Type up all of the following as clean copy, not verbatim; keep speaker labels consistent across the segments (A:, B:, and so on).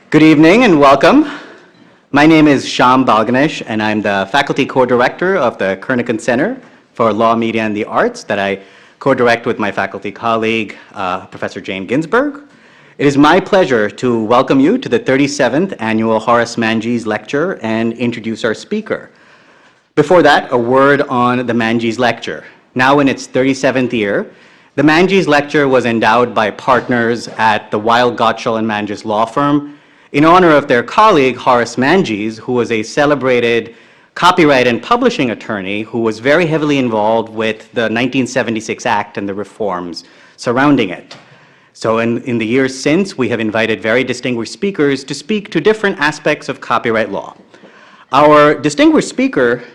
A: Good evening and welcome. My name is Shyam Balganesh and I'm the faculty co-director of the Kernighan Center for Law, Media and the Arts that I co-direct with my faculty colleague, Professor Jane Ginsberg. It is my pleasure to welcome you to the 37th Annual Horace Manges Lecture and introduce our speaker. Before that, a word on the Manges Lecture. Now in its 37th year, the Manges Lecture was endowed by partners at the Weil, Gotshal and Manges law firm in honor of their colleague, Horace Manges, who was a celebrated copyright and publishing attorney who was very heavily involved with the 1976 Act and the reforms surrounding it. So in the years since, we have invited very distinguished speakers to speak to different aspects of copyright law. Our distinguished speaker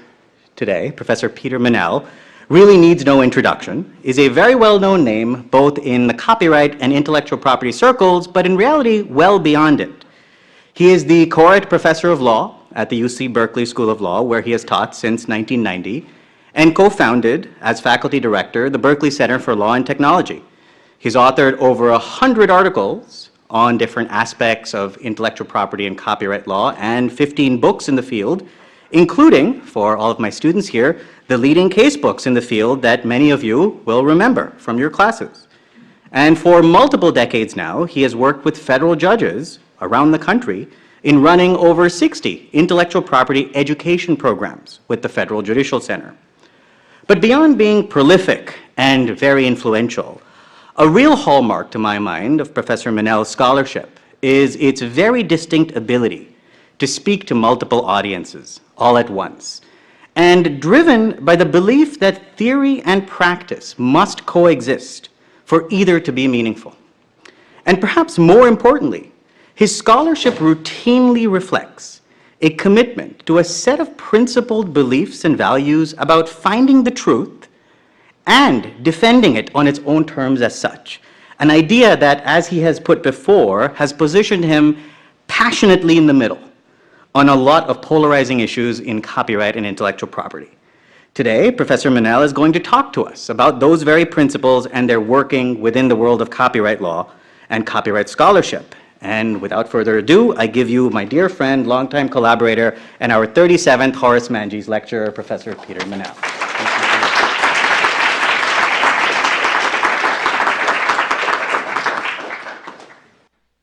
A: today, Professor Peter Manel, really needs no introduction, is a very well-known name both in the copyright and intellectual property circles, but in reality, well beyond it. He is the Court Professor of Law at the UC Berkeley School of Law, where he has taught since 1990, and co-founded, as faculty director, the Berkeley Center for Law and Technology. He's authored over 100 articles on different aspects of intellectual property and copyright law, and 15 books in the field, including, for all of my students here, the leading case books in the field that many of you will remember from your classes. And for multiple decades now, he has worked with federal judges around the country in running over 60 intellectual property education programs with the Federal Judicial Center. But beyond being prolific and very influential, a real hallmark to my mind of Professor Manel's scholarship is its very distinct ability to speak to multiple audiences all at once, and driven by the belief that theory and practice must coexist for either to be meaningful. And perhaps more importantly, his scholarship routinely reflects a commitment to a set of principled beliefs and values about finding the truth and defending it on its own terms as such. An idea that, as he has put before, has positioned him passionately in the middle on a lot of polarizing issues in copyright and intellectual property. Today, Professor Manel is going to talk to us about those very principles and their working within the world of copyright law and copyright scholarship. And without further ado, I give you my dear friend, longtime collaborator, and our 37th Horace Manges lecturer, Professor Peter Manel.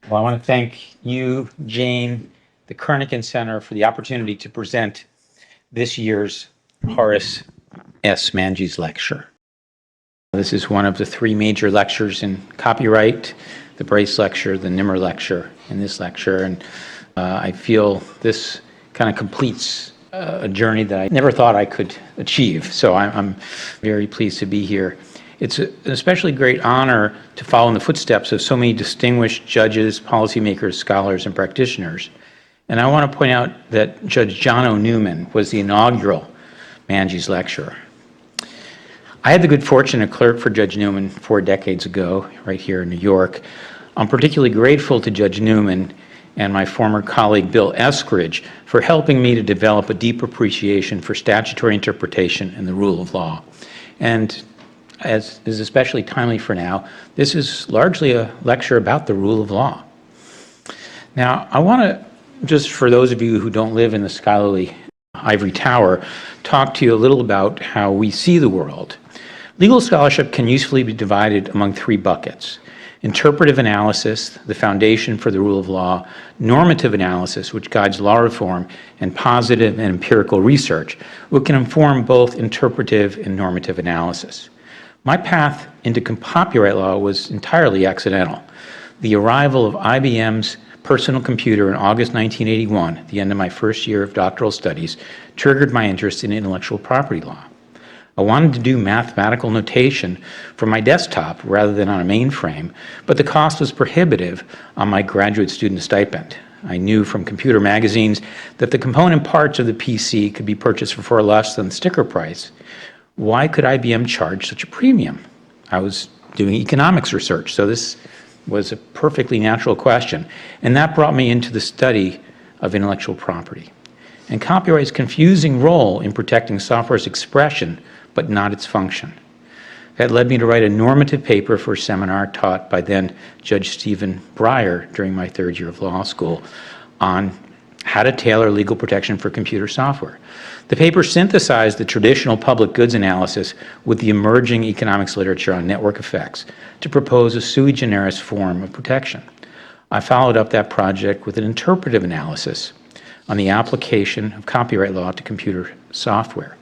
B: Well, I want to thank you, Jane, the Kernighan Center, for the opportunity to present this year's Horace S. Manges Lecture. This is one of the three major lectures in copyright: the Brace Lecture, the Nimmer Lecture, and this lecture. And I feel this kind of completes a journey that I never thought I could achieve. So I'm very pleased to be here. It's an especially great honor to follow in the footsteps of so many distinguished judges, policymakers, scholars, and practitioners. And I want to point out that Judge John O. Newman was the inaugural Manges lecturer. I had the good fortune to clerk for Judge Newman 4 decades ago, right here in New York. I'm particularly grateful to Judge Newman and my former colleague Bill Eskridge for helping me to develop a deep appreciation for statutory interpretation and the rule of law. And as is especially timely for now, this is largely a lecture about the rule of law. Now, I want to, just for those of you who don't live in the scholarly ivory tower, talk to you a little about how we see the world. Legal scholarship can usefully be divided among 3 buckets: interpretive analysis, the foundation for the rule of law; normative analysis, which guides law reform; and positive and empirical research, which can inform both interpretive and normative analysis. My path into copyright law was entirely accidental. The arrival of IBM's personal computer in August 1981, at the end of my first year of doctoral studies, triggered my interest in intellectual property law. I wanted to do mathematical notation for my desktop rather than on a mainframe, but the cost was prohibitive on my graduate student stipend. I knew from computer magazines that the component parts of the PC could be purchased for far less than the sticker price. Why could IBM charge such a premium? I was doing economics research, so this was a perfectly natural question. And that brought me into the study of intellectual property and copyright's confusing role in protecting software's expression, but not its function. That led me to write a normative paper for a seminar taught by then Judge Stephen Breyer during my third year of law school on how to tailor legal protection for computer software. The paper synthesized the traditional public goods analysis with the emerging economics literature on network effects to propose a sui generis form of protection. I followed up that project with an interpretive analysis on the application of copyright law to computer software.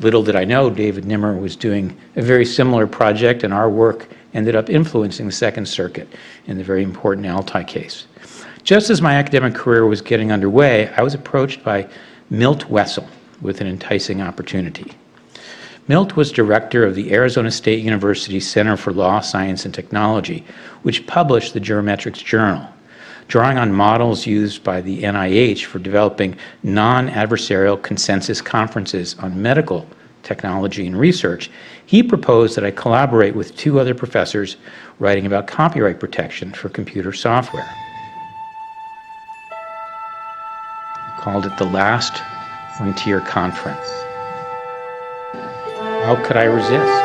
B: Little did I know David Nimmer was doing a very similar project, and our work ended up influencing the Second Circuit in the very important Altai case. Just as my academic career was getting underway, I was approached by Milt Wessel with an enticing opportunity. Milt was director of the Arizona State University Center for Law, Science, and Technology, which published the Geometrics Journal. Drawing on models used by the NIH for developing non-adversarial consensus conferences on medical technology and research, he proposed that I collaborate with two other professors writing about copyright protection for computer software. He called it the Last Frontier Conference. How could I resist?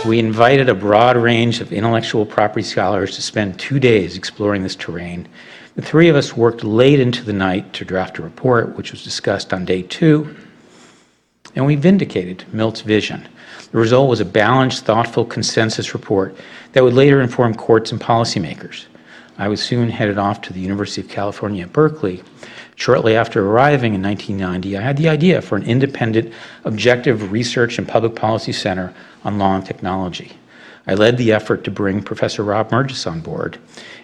B: We invited a broad range of intellectual property scholars to spend 2 days exploring this terrain. The three of us worked late into the night to draft a report, which was discussed on day 2, and we vindicated Milt's vision. The result was a balanced, thoughtful consensus report that would later inform courts and policymakers. I was soon headed off to the University of California at Berkeley. Shortly after arriving in 1990, I had the idea for an independent, objective research and public policy center on law and technology. I led the effort to bring Professor Rob Murgis on board,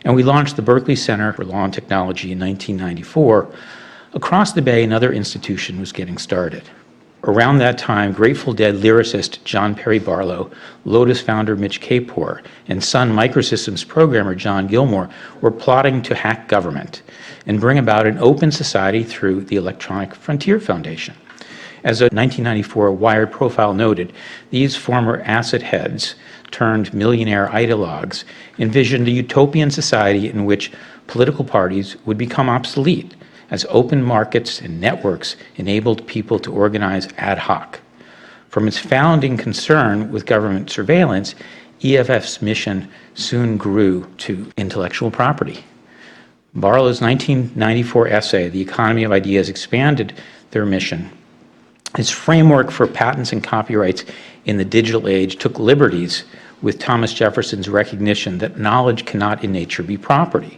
B: and we launched the Berkeley Center for Law and Technology in 1994. Across the bay, another institution was getting started. Around that time, Grateful Dead lyricist John Perry Barlow, Lotus founder Mitch Kapor, and Sun Microsystems programmer John Gilmore were plotting to hack government and bring about an open society through the Electronic Frontier Foundation. As a 1994 Wired profile noted, these former asset heads turned millionaire ideologues envisioned a utopian society in which political parties would become obsolete as open markets and networks enabled people to organize ad hoc. From its founding concern with government surveillance, EFF's mission soon grew to intellectual property. Barlow's 1994 essay, The Economy of Ideas, expanded their mission. His framework for patents and copyrights in the digital age took liberties with Thomas Jefferson's recognition that knowledge cannot in nature be property,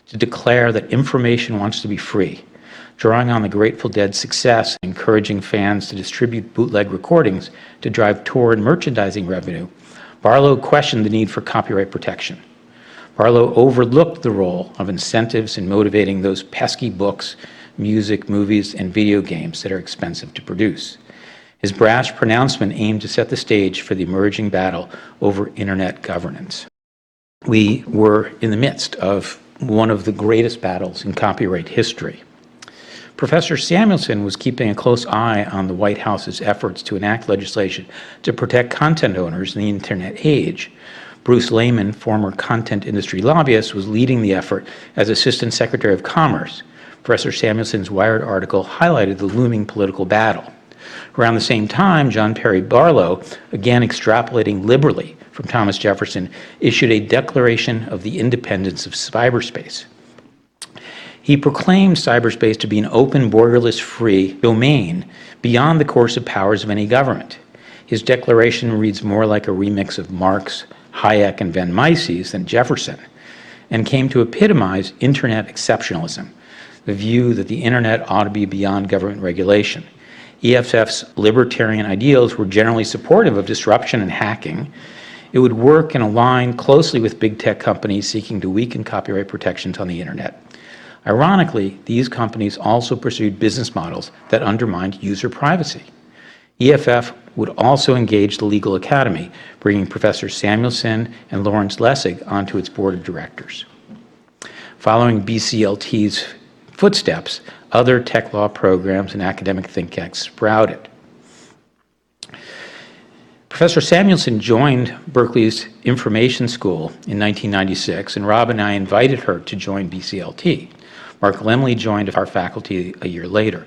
B: to declare that information wants to be free. Drawing on the Grateful Dead's success, encouraging fans to distribute bootleg recordings to drive tour and merchandising revenue, Barlow questioned the need for copyright protection. Barlow overlooked the role of incentives in motivating those pesky books, music, movies, and video games that are expensive to produce. His brash pronouncement aimed to set the stage for the emerging battle over internet governance. We were in the midst of one of the greatest battles in copyright history. Professor Samuelson was keeping a close eye on the White House's efforts to enact legislation to protect content owners in the internet age. Bruce Lehman, former content industry lobbyist, was leading the effort as Assistant Secretary of Commerce. Professor Samuelson's Wired article highlighted the looming political battle. Around the same time, John Perry Barlow, again extrapolating liberally from Thomas Jefferson, issued a Declaration of the Independence of Cyberspace. He proclaimed cyberspace to be an open, borderless, free domain beyond the coercive powers of any government. His declaration reads more like a remix of Marx, Hayek, and Van Mises than Jefferson, and came to epitomize internet exceptionalism, the view that the internet ought to be beyond government regulation. EFF's libertarian ideals were generally supportive of disruption and hacking. It would work and align closely with big tech companies seeking to weaken copyright protections on the internet. Ironically, these companies also pursued business models that undermined user privacy. EFF would also engage the Legal Academy, bringing Professor Samuelson and Lawrence Lessig onto its board of directors. Following BCLT's footsteps, other tech law programs and academic think tanks sprouted. Professor Samuelson joined Berkeley's Information School in 1996, and Rob and I invited her to join BCLT. Mark Lemley joined our faculty a year later.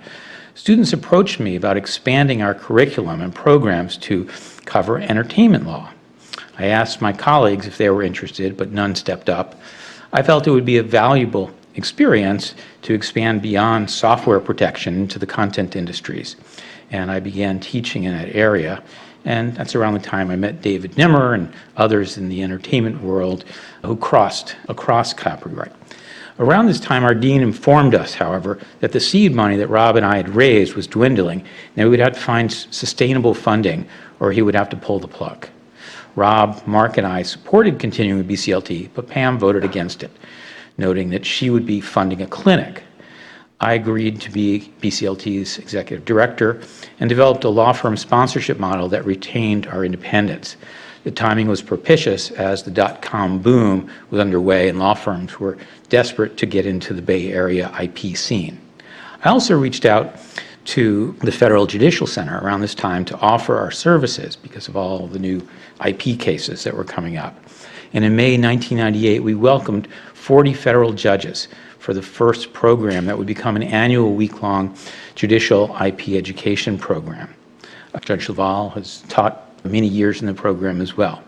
B: students approached me about expanding our curriculum and programs to cover entertainment law. I asked my colleagues if they were interested, but none stepped up. I felt it would be a valuable experience to expand beyond software protection into the content industries, and I began teaching in that area. And that's around the time I met David Nimmer and others in the entertainment world who crossed across copyright. Around this time, our dean informed us, however, that the seed money that Rob and I had raised was dwindling, and we would have to find sustainable funding, or he would have to pull the plug. Rob, Mark, and I supported continuing with BCLT, but Pam voted against it, noting that she would be funding a clinic. I agreed to be BCLT's executive director and developed a law firm sponsorship model that retained our independence. The timing was propitious as the dot-com boom was underway and law firms were desperate to get into the Bay Area IP scene. I also reached out to the Federal Judicial Center around this time to offer our services because of all the new IP cases that were coming up. And in May 1998, we welcomed 40 federal judges for the first program that would become an annual week-long judicial IP education program. Judge LaValle has taught many years in the program as well.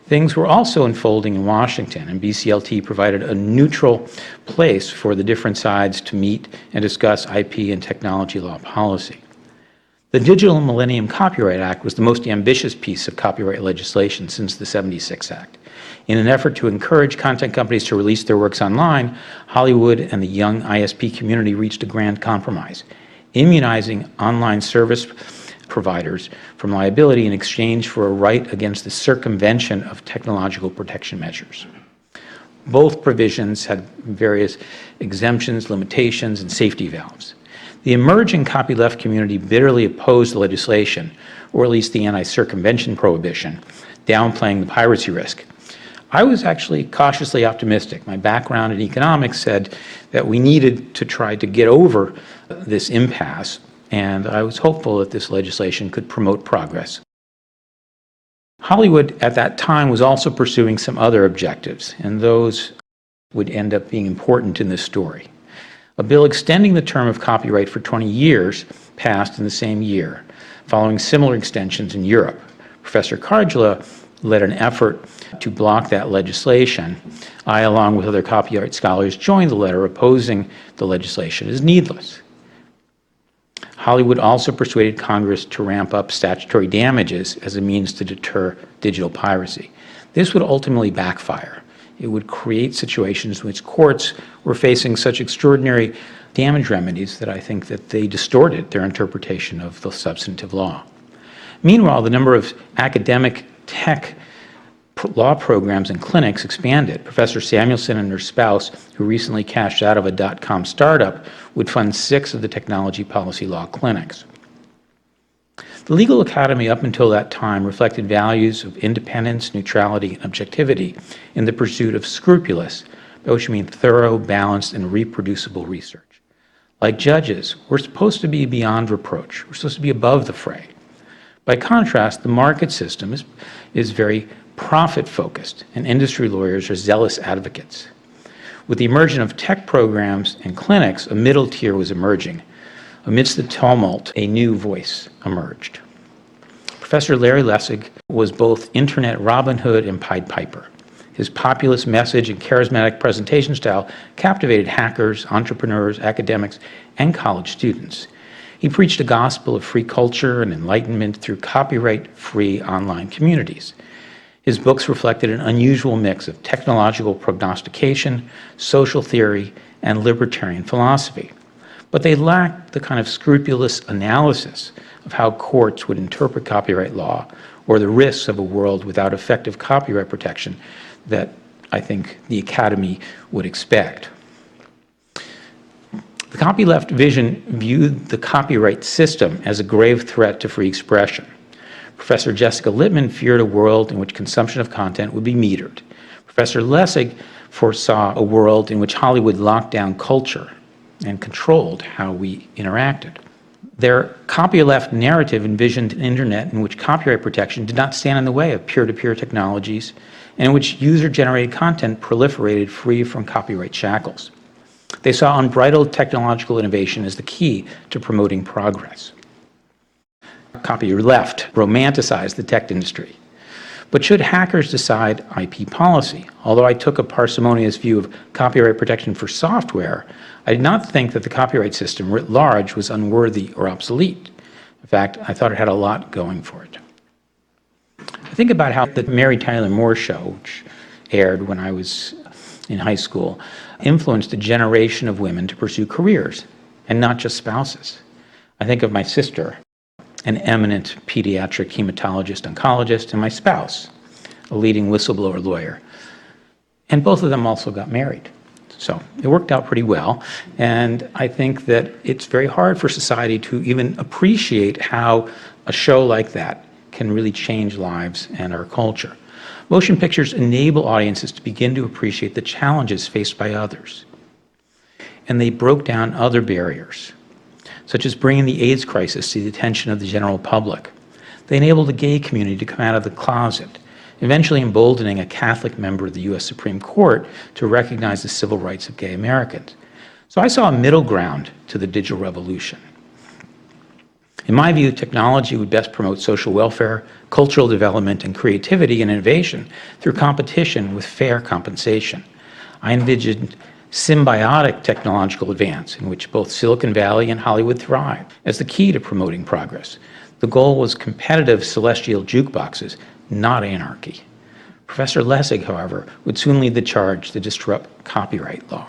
B: Things were also unfolding in Washington, and BCLT provided a neutral place for the different sides to meet and discuss IP and technology law policy. The Digital Millennium Copyright Act was the most ambitious piece of copyright legislation since the '76 Act. In an effort to encourage content companies to release their works online, Hollywood and the young ISP community reached a grand compromise, immunizing online service providers from liability in exchange for a right against the circumvention of technological protection measures. Both provisions had various exemptions, limitations, and safety valves. The emerging copyleft community bitterly opposed the legislation, or at least the anti-circumvention prohibition, downplaying the piracy risk. I was actually cautiously optimistic. My background in economics said that we needed to try to get over this impasse, and I was hopeful that this legislation could promote progress. Hollywood at that time was also pursuing some other objectives, and those would end up being important in this story. A bill extending the term of copyright for 20 years passed in the same year, following similar extensions in Europe. Professor Cardula led an effort to block that legislation. I, along with other copyright scholars, joined the letter opposing the legislation as needless. Hollywood also persuaded Congress to ramp up statutory damages as a means to deter digital piracy. This would ultimately backfire. It would create situations in which courts were facing such extraordinary damage remedies that I think that they distorted their interpretation of the substantive law. Meanwhile, the number of academic tech law programs and clinics expanded. Professor Samuelson and her spouse, who recently cashed out of a dot-com startup, would fund 6 of the technology policy law clinics. The legal academy up until that time reflected values of independence, neutrality, and objectivity in the pursuit of scrupulous, by which I mean thorough, balanced, and reproducible research. Like judges, we're supposed to be beyond reproach. We're supposed to be above the fray. By contrast, the market system is very profit-focused, and industry lawyers are zealous advocates. With the emergence of tech programs and clinics, a middle tier was emerging. Amidst the tumult, a new voice emerged. Professor Larry Lessig was both Internet Robin Hood and Pied Piper. His populist message and charismatic presentation style captivated hackers, entrepreneurs, academics, and college students. He preached a gospel of free culture and enlightenment through copyright-free online communities. His books reflected an unusual mix of technological prognostication, social theory, and libertarian philosophy. But they lacked the kind of scrupulous analysis of how courts would interpret copyright law or the risks of a world without effective copyright protection that I think the Academy would expect. The copyleft vision viewed the copyright system as a grave threat to free expression. Professor Jessica Littman feared a world in which consumption of content would be metered. Professor Lessig foresaw a world in which Hollywood locked down culture and controlled how we interacted. Their copyleft narrative envisioned an internet in which copyright protection did not stand in the way of peer-to-peer technologies and in which user-generated content proliferated free from copyright shackles. They saw unbridled technological innovation as the key to promoting progress. Copy left romanticized the tech industry. But should hackers decide IP policy? Although I took a parsimonious view of copyright protection for software, I did not think that the copyright system writ large was unworthy or obsolete. In fact, I thought it had a lot going for it. I think about how the Mary Tyler Moore Show, which aired when I was in high school, influenced a generation of women to pursue careers, and not just spouses. I think of my sister, an eminent pediatric hematologist oncologist, and my spouse, a leading whistleblower lawyer. And both of them also got married. So it worked out pretty well. And I think that it's very hard for society to even appreciate how a show like that can really change lives and our culture. Motion pictures enable audiences to begin to appreciate the challenges faced by others. And they broke down other barriers, such as bringing the AIDS crisis to the attention of the general public. They enabled the gay community to come out of the closet, eventually emboldening a Catholic member of the U.S. Supreme Court to recognize the civil rights of gay Americans. So I saw a middle ground to the digital revolution. In my view, technology would best promote social welfare, cultural development, and creativity and innovation through competition with fair compensation. I envisioned symbiotic technological advance in which both Silicon Valley and Hollywood thrive as the key to promoting progress. The goal was competitive celestial jukeboxes, not anarchy. Professor Lessig, however, would soon lead the charge to disrupt copyright law.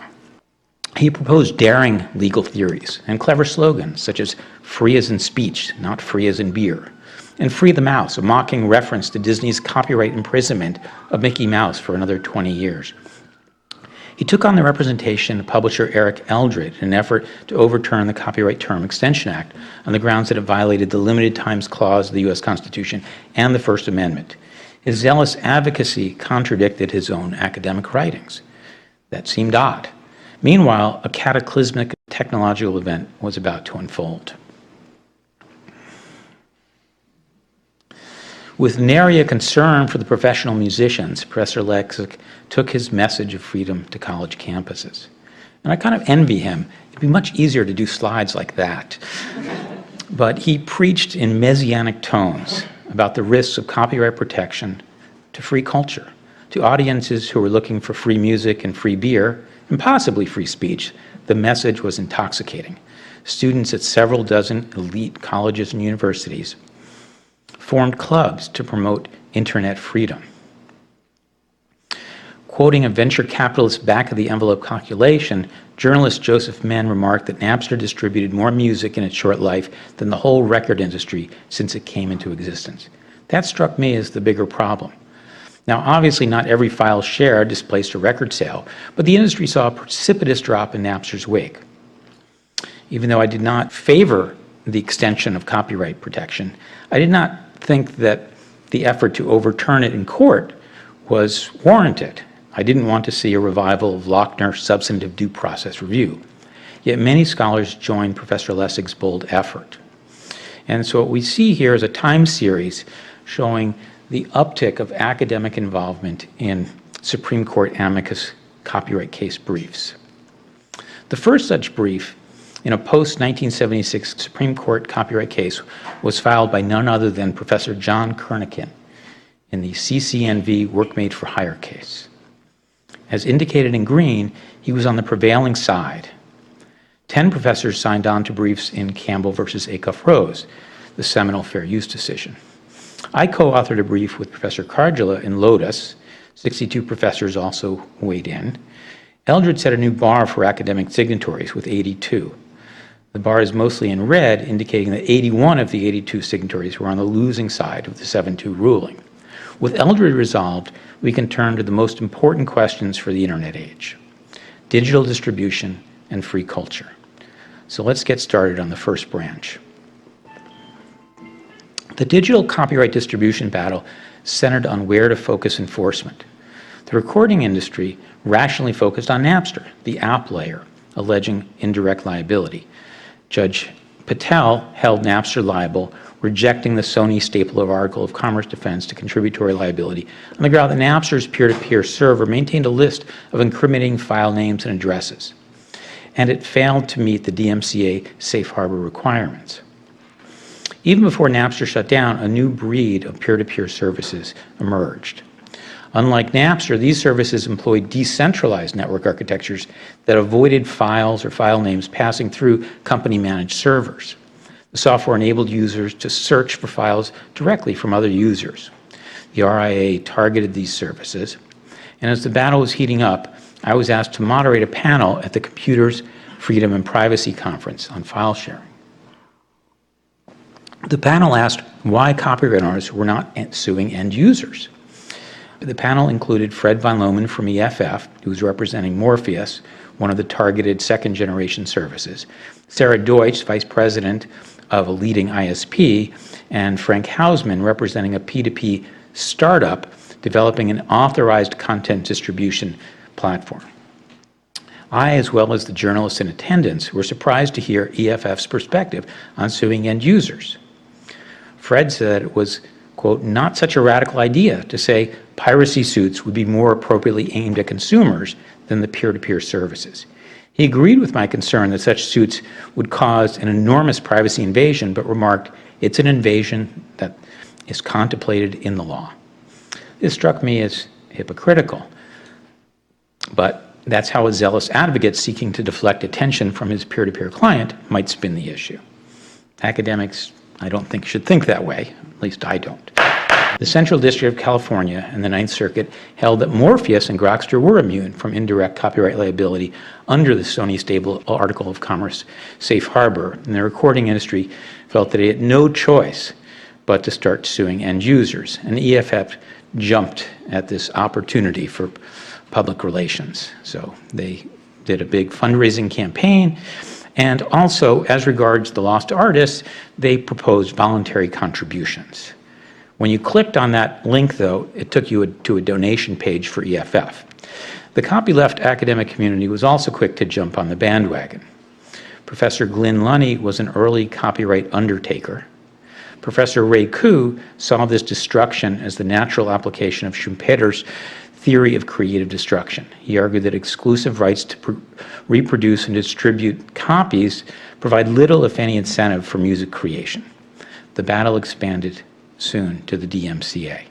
B: He proposed daring legal theories and clever slogans such as free as in speech, not free as in beer, and Free the Mouse, a mocking reference to Disney's copyright imprisonment of Mickey Mouse for another 20 years. He took on the representation of publisher Eric Eldred in an effort to overturn the Copyright Term Extension Act on the grounds that it violated the limited times clause of the U.S. Constitution and the First Amendment. His zealous advocacy contradicted his own academic writings. That seemed odd. Meanwhile, a cataclysmic technological event was about to unfold. With nary a concern for the professional musicians, Professor Lessig took his message of freedom to college campuses. And I kind of envy him. It'd be much easier to do slides like that. But he preached in messianic tones about the risks of copyright protection to free culture, to audiences who were looking for free music and free beer, and possibly free speech. The message was intoxicating. Students at several dozen elite colleges and universities formed clubs to promote internet freedom. Quoting a venture capitalist back-of-the-envelope calculation, journalist Joseph Menn remarked that Napster distributed more music in its short life than the whole record industry since it came into existence. That struck me as the bigger problem. Now, obviously, not every file shared displaced a record sale, but the industry saw a precipitous drop in Napster's wake. Even though I did not favor the extension of copyright protection, I did not think that the effort to overturn it in court was warranted. I didn't want to see a revival of Lochner substantive due process review. Yet many scholars joined Professor Lessig's bold effort. And so what we see here is a time series showing the uptick of academic involvement in Supreme Court amicus copyright case briefs. The first such brief in a post-1976 Supreme Court copyright case was filed by none other than Professor John Kernighan in the CCNV Work Made for Hire case. As indicated in green, he was on the prevailing side. 10 professors signed on to briefs in Campbell versus Acuff Rose, the seminal fair use decision. I co-authored a brief with Professor Cardula in Lotus. 62 professors also weighed in. Eldred set a new bar for academic signatories with 82. The bar is mostly in red, indicating that 81 of the 82 signatories were on the losing side of the 7-2 ruling. With Eldred resolved, we can turn to the most important questions for the internet age: digital distribution and free culture. So let's get started on the first branch. The digital copyright distribution battle centered on where to focus enforcement. The recording industry rationally focused on Napster, the app layer, alleging indirect liability. Judge Patel held Napster liable, rejecting the Sony staple of Article of Commerce defense to contributory liability on the ground that Napster's peer-to-peer server maintained a list of incriminating file names and addresses. and it failed to meet the DMCA safe harbor requirements. Even before Napster shut down, a new breed of peer-to-peer services emerged. Unlike Napster, these services employed decentralized network architectures that avoided files or file names passing through company-managed servers. The software enabled users to search for files directly from other users. The RIA targeted these services, and as the battle was heating up, I was asked to moderate a panel at the Computers, Freedom, and Privacy Conference on file sharing. The panel asked why copyright owners were not suing end users. The panel included Fred von Lohman from EFF, who was representing Morpheus, one of the targeted second-generation services, Sarah Deutsch, vice president of a leading ISP, and Frank Hausman, representing a P2P startup developing an authorized content distribution platform. I, as well as the journalists in attendance, were surprised to hear EFF's perspective on suing end users. Fred said it was, quote, not such a radical idea to say piracy suits would be more appropriately aimed at consumers than the peer-to-peer services. He agreed with my concern that such suits would cause an enormous privacy invasion, but remarked, it's an invasion that is contemplated in the law. This struck me as hypocritical, but that's how a zealous advocate seeking to deflect attention from his peer-to-peer client might spin the issue. Academics, I don't think, should think that way. At least I don't. The Central District of California and the Ninth Circuit held that Morpheus and Grokster were immune from indirect copyright liability under the Sony Stable Article of Commerce Safe Harbor, and the recording industry felt that it had no choice but to start suing end users. And the EFF jumped at this opportunity for public relations. So they did a big fundraising campaign. And also, as regards the lost artists, they proposed voluntary contributions. When you clicked on that link, though, it took you to a donation page for EFF. The copyleft academic community was also quick to jump on the bandwagon. Professor Glyn Lunny was an early copyright undertaker. Professor Ray Koo saw this destruction as the natural application of Schumpeter's theory of creative destruction. He argued that exclusive rights to reproduce and distribute copies provide little, if any, incentive for music creation. The battle expanded soon to the DMCA.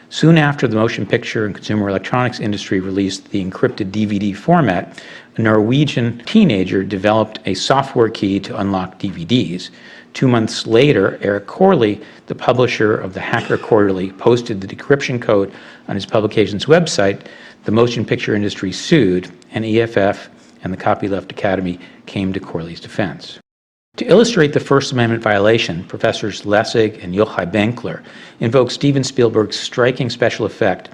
B: Soon after the motion picture and consumer electronics industry released the encrypted DVD format, a Norwegian teenager developed a software key to unlock DVDs. 2 months later, Eric Corley, the publisher of the Hacker Quarterly, posted the decryption code on his publication's website. The motion picture industry sued, and EFF and the Copyleft Academy came to Corley's defense. To illustrate the First Amendment violation, Professors Lessig and Yochai Benkler invoked Steven Spielberg's striking special effect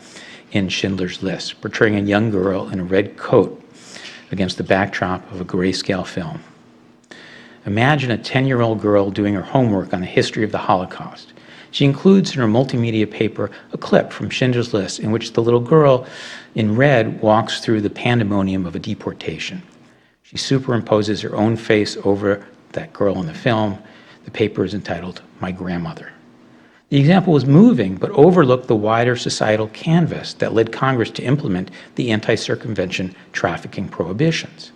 B: in Schindler's List, portraying a young girl in a red coat against the backdrop of a grayscale film. Imagine a 10-year-old girl doing her homework on the history of the Holocaust. She includes in her multimedia paper a clip from Schindler's List in which the little girl in red walks through the pandemonium of a deportation. She superimposes her own face over that girl in the film. The paper is entitled, My Grandmother. The example was moving, but overlooked the wider societal canvas that led Congress to implement the anti-circumvention trafficking prohibitions.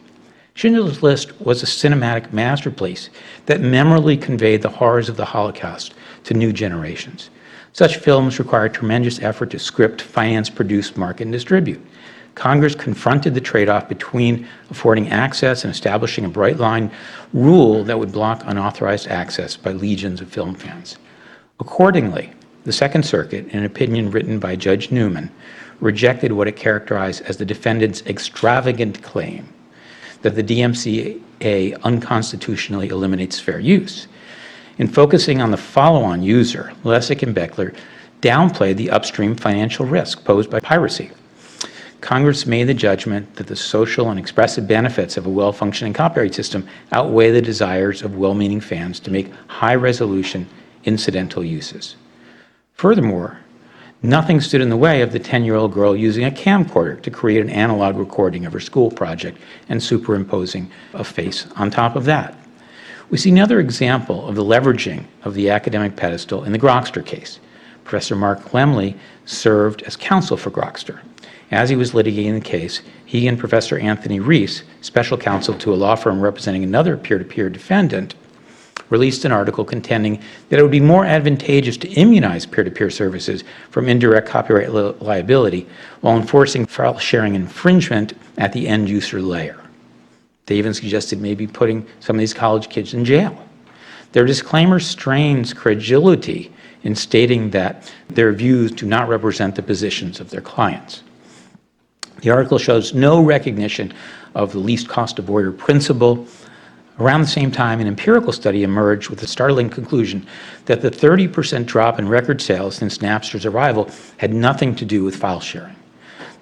B: Schindler's List was a cinematic masterpiece that memorably conveyed the horrors of the Holocaust to new generations. Such films require tremendous effort to script, finance, produce, market, and distribute. Congress confronted the trade-off between affording access and establishing a bright-line rule that would block unauthorized access by legions of film fans. Accordingly, the Second Circuit, in an opinion written by Judge Newman, rejected what it characterized as the defendant's extravagant claim that the DMCA unconstitutionally eliminates fair use. In focusing on the follow-on user, Lessig and Benkler downplayed the upstream financial risk posed by piracy. Congress made the judgment that the social and expressive benefits of a well-functioning copyright system outweigh the desires of well-meaning fans to make high-resolution incidental uses. Furthermore, nothing stood in the way of the 10-year-old girl using a camcorder to create an analog recording of her school project and superimposing a face on top of that. We see another example of the leveraging of the academic pedestal in the Grokster case. Professor Mark Lemley served as counsel for Grokster. As he was litigating the case, he and Professor Anthony Reese, special counsel to a law firm representing another peer-to-peer defendant, released an article contending that it would be more advantageous to immunize peer-to-peer services from indirect copyright liability while enforcing file sharing infringement at the end user layer. They even suggested maybe putting some of these college kids in jail. Their disclaimer strains credulity in stating that their views do not represent the positions of their clients. The article shows no recognition of the least cost avoider principle. Around the same time, an empirical study emerged with the startling conclusion that the 30% drop in record sales since Napster's arrival had nothing to do with file sharing.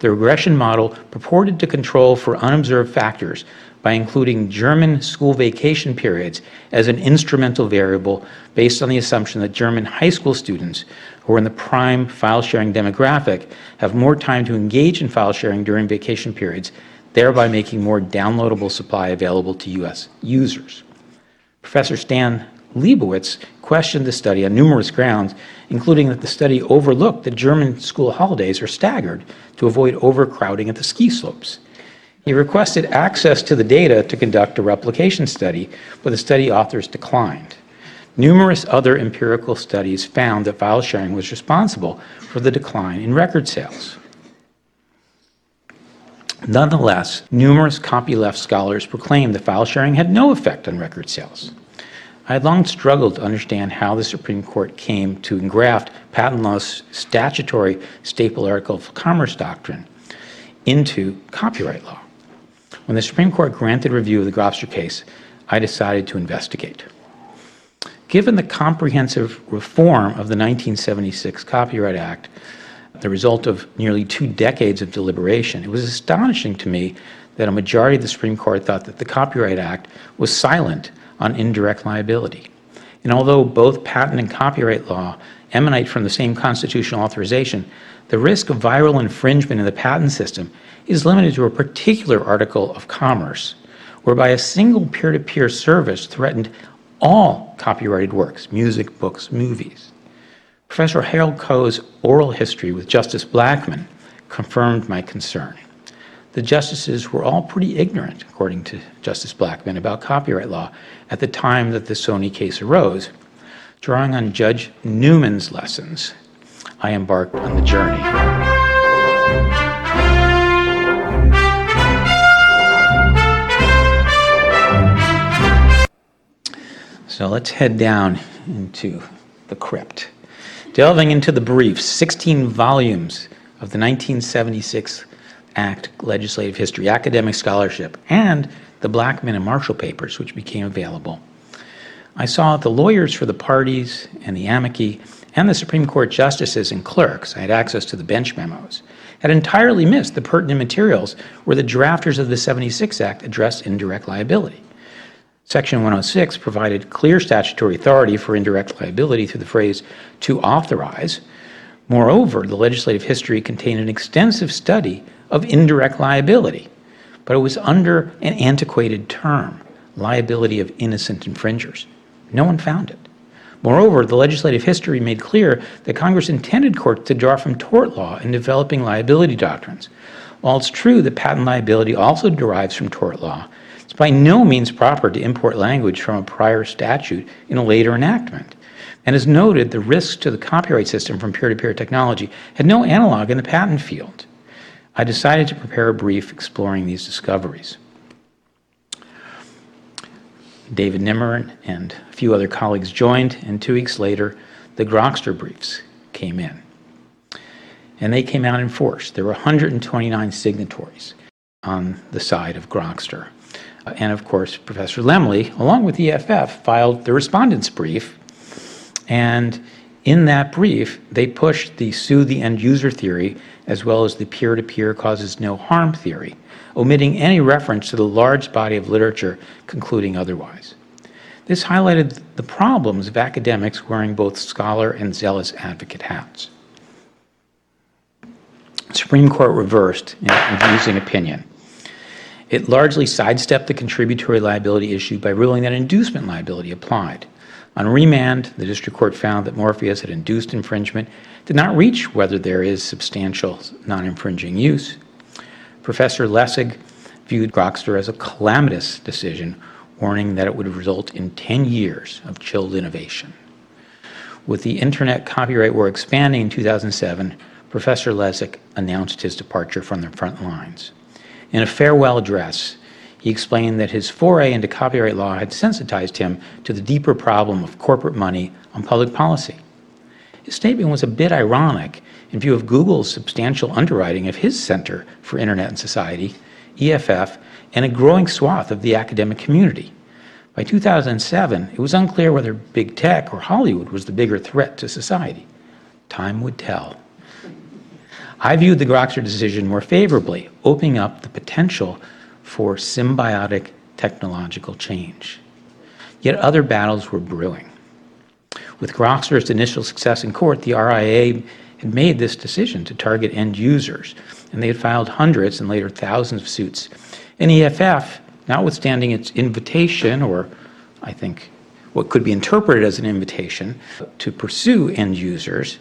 B: The regression model purported to control for unobserved factors by including German school vacation periods as an instrumental variable based on the assumption that German high school students who are in the prime file sharing demographic have more time to engage in file sharing during vacation periods, thereby making more downloadable supply available to U.S. users. Professor Stan Leibowitz questioned the study on numerous grounds, including that the study overlooked that German school holidays are staggered to avoid overcrowding at the ski slopes. He requested access to the data to conduct a replication study, but the study authors declined. Numerous other empirical studies found that file sharing was responsible for the decline in record sales. Nonetheless, numerous copyleft scholars proclaimed that file sharing had no effect on record sales. I had long struggled to understand how the Supreme Court came to engraft patent law's statutory staple article of commerce doctrine into copyright law. When the Supreme Court granted review of the Grobster case, I decided to investigate. Given the comprehensive reform of the 1976 Copyright Act, the result of nearly 2 decades of deliberation, it was astonishing to me that a majority of the Supreme Court thought that the Copyright Act was silent on indirect liability. And although both patent and copyright law emanate from the same constitutional authorization, the risk of viral infringement in the patent system is limited to a particular article of commerce, whereby a single peer-to-peer service threatened all copyrighted works, music, books, movies. Professor Harold Koh's oral history with Justice Blackmun confirmed my concern. The justices were all pretty ignorant, according to Justice Blackmun, about copyright law at the time that the Sony case arose. Drawing on Judge Newman's lessons, I embarked on the journey. So let's head down into the crypt. Delving into the briefs, 16 volumes of the 1976 Act legislative history, academic scholarship, and the Blackmun and Marshall papers, which became available, I saw that the lawyers for the parties and the amici and the Supreme Court justices and clerks, I had access to the bench memos, had entirely missed the pertinent materials where the drafters of the 76 Act addressed indirect liability. Section 106 provided clear statutory authority for indirect liability through the phrase, to authorize. Moreover, the legislative history contained an extensive study of indirect liability, but it was under an antiquated term, liability of innocent infringers. No one found it. Moreover, the legislative history made clear that Congress intended courts to draw from tort law in developing liability doctrines. While it's true that patent liability also derives from tort law, it's by no means proper to import language from a prior statute in a later enactment. And as noted, the risks to the copyright system from peer-to-peer technology had no analog in the patent field. I decided to prepare a brief exploring these discoveries. David Nimmer and a few other colleagues joined, and 2 weeks later, the Grokster briefs came in. And they came out in force. There were 129 signatories on the side of Grokster. And of course, Professor Lemley, along with EFF, filed the respondent's brief. And in that brief, they pushed the sue the end user theory as well as the peer-to-peer causes no harm theory, omitting any reference to the large body of literature concluding otherwise. This highlighted the problems of academics wearing both scholar and zealous advocate hats. The Supreme Court reversed in a confusing opinion. It largely sidestepped the contributory liability issue by ruling that inducement liability applied. On remand, the district court found that Morpheus had induced infringement, did not reach whether there is substantial non-infringing use. Professor Lessig viewed Grokster as a calamitous decision, warning that it would result in 10 years of chilled innovation. With the internet copyright war expanding in 2007, Professor Lessig announced his departure from the front lines. In a farewell address, he explained that his foray into copyright law had sensitized him to the deeper problem of corporate money on public policy. His statement was a bit ironic in view of Google's substantial underwriting of his Center for Internet and Society, EFF, and a growing swath of the academic community. By 2007, it was unclear whether big tech or Hollywood was the bigger threat to society. Time would tell. I viewed the Grokster decision more favorably, opening up the potential for symbiotic technological change. Yet other battles were brewing. With Grokster's initial success in court, the RIA had made this decision to target end users, and they had filed hundreds and later thousands of suits. And EFF, notwithstanding its invitation, or I think what could be interpreted as an invitation, to pursue end users,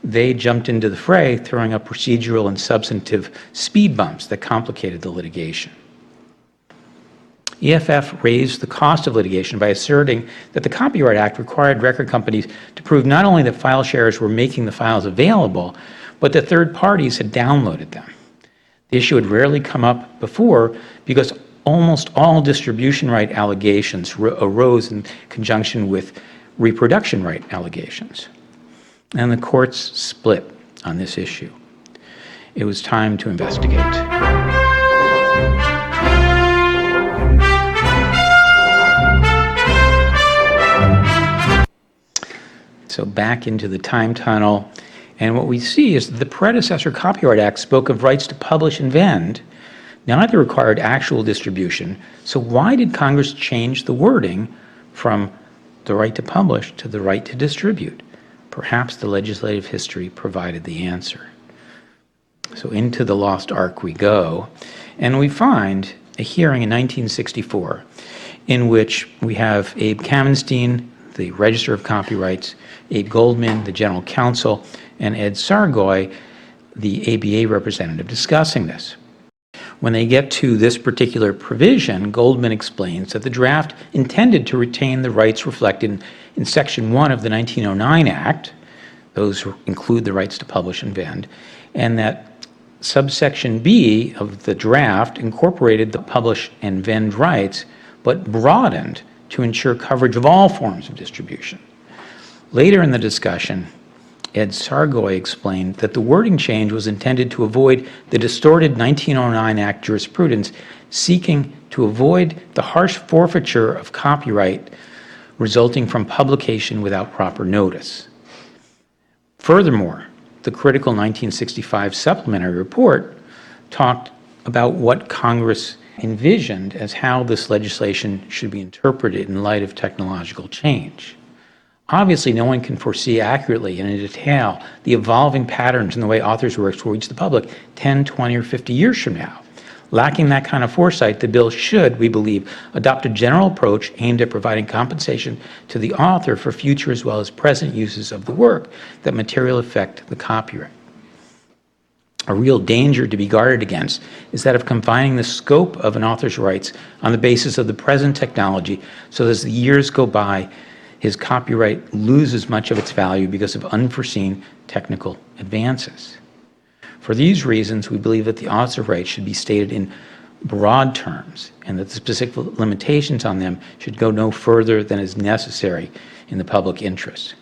B: they jumped into the fray, throwing up procedural and substantive speed bumps that complicated the litigation. EFF raised the cost of litigation by asserting that the Copyright Act required record companies to prove not only that file sharers were making the files available, but that third parties had downloaded them. The issue had rarely come up before because almost all distribution right allegations arose in conjunction with reproduction right allegations. And the courts split on this issue. It was time to investigate. So back into the time tunnel, and what we see is that the predecessor Copyright Act spoke of rights to publish and vend. Neither required actual distribution, so why did Congress change the wording from the right to publish to the right to distribute? Perhaps the legislative history provided the answer. So into the lost ark we go, and we find a hearing in 1964 in which we have Abe Kamenstein, the Register of Copyrights, Abe Goldman, the General Counsel, and Ed Sargoy, the ABA representative, discussing this. When they get to this particular provision, Goldman explains that the draft intended to retain the rights reflected in Section 1 of the 1909 Act, those include the rights to publish and vend, and that subsection B of the draft incorporated the publish and vend rights, but broadened to ensure coverage of all forms of distribution. Later in the discussion, Ed Sargoy explained that the wording change was intended to avoid the distorted 1909 Act jurisprudence seeking to avoid the harsh forfeiture of copyright resulting from publication without proper notice. Furthermore, the critical 1965 supplementary report talked about what Congress envisioned as how this legislation should be interpreted in light of technological change. Obviously, no one can foresee accurately and in detail the evolving patterns in the way authors' works will reach the public 10, 20, or 50 years from now. Lacking that kind of foresight, the bill should, we believe, adopt a general approach aimed at providing compensation to the author for future as well as present uses of the work that materially affect the copyright. A real danger to be guarded against is that of confining the scope of an author's rights on the basis of the present technology, so that as the years go by, his copyright loses much of its value because of unforeseen technical advances. For these reasons, we believe that the author's rights should be stated in broad terms and that the specific limitations on them should go no further than is necessary in the public interest.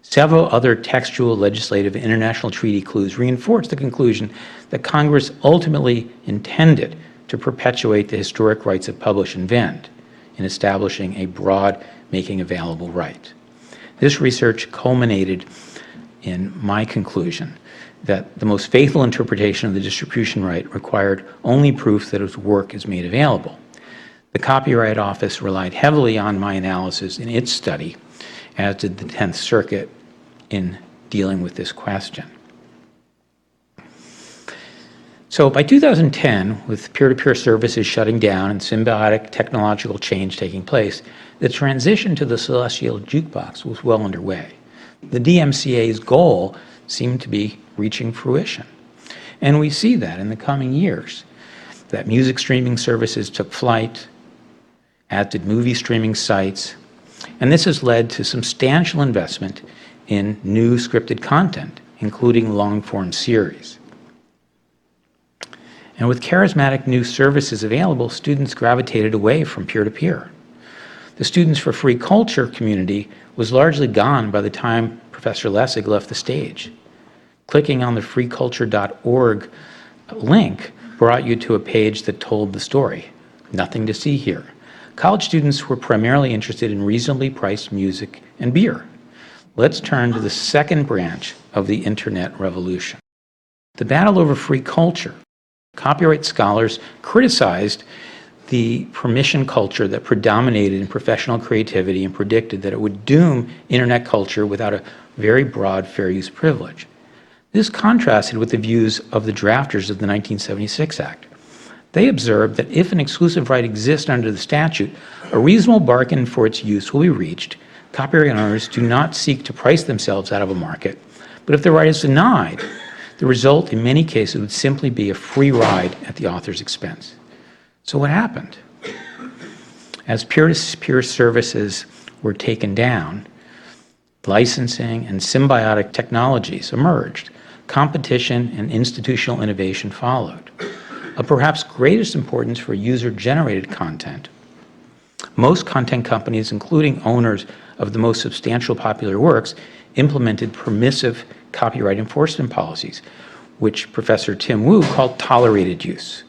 B: Several other textual, legislative, and international treaty clues reinforce the conclusion that Congress ultimately intended to perpetuate the historic rights of publish and vend in establishing a broad making available right. This research culminated in my conclusion that the most faithful interpretation of the distribution right required only proof that its work is made available. The Copyright Office relied heavily on my analysis in its study, as did the 10th Circuit in dealing with this question. So by 2010, with peer-to-peer services shutting down and symbiotic technological change taking place, the transition to the celestial jukebox was well underway. The DMCA's goal seemed to be reaching fruition. And we see that in the coming years, that music streaming services took flight, as did movie streaming sites, and this has led to substantial investment in new scripted content, including long-form series. And with charismatic new services available, students gravitated away from peer-to-peer. The Students for Free Culture community was largely gone by the time Professor Lessig left the stage. Clicking on the freeculture.org link brought you to a page that told the story. Nothing to see here. College students were primarily interested in reasonably priced music and beer. Let's turn to the second branch of the internet revolution. The battle over free culture. Copyright scholars criticized the permission culture that predominated in professional creativity and predicted that it would doom internet culture without a very broad fair use privilege. This contrasted with the views of the drafters of the 1976 Act. They observed that if an exclusive right exists under the statute, a reasonable bargain for its use will be reached. Copyright owners do not seek to price themselves out of a market, but if the right is denied, the result in many cases would simply be a free ride at the author's expense. So what happened? As peer-to-peer services were taken down, licensing and symbiotic technologies emerged. Competition and institutional innovation followed. Of perhaps greatest importance for user-generated content, most content companies, including owners of the most substantial popular works, implemented permissive copyright enforcement policies, which Professor Tim Wu called tolerated use.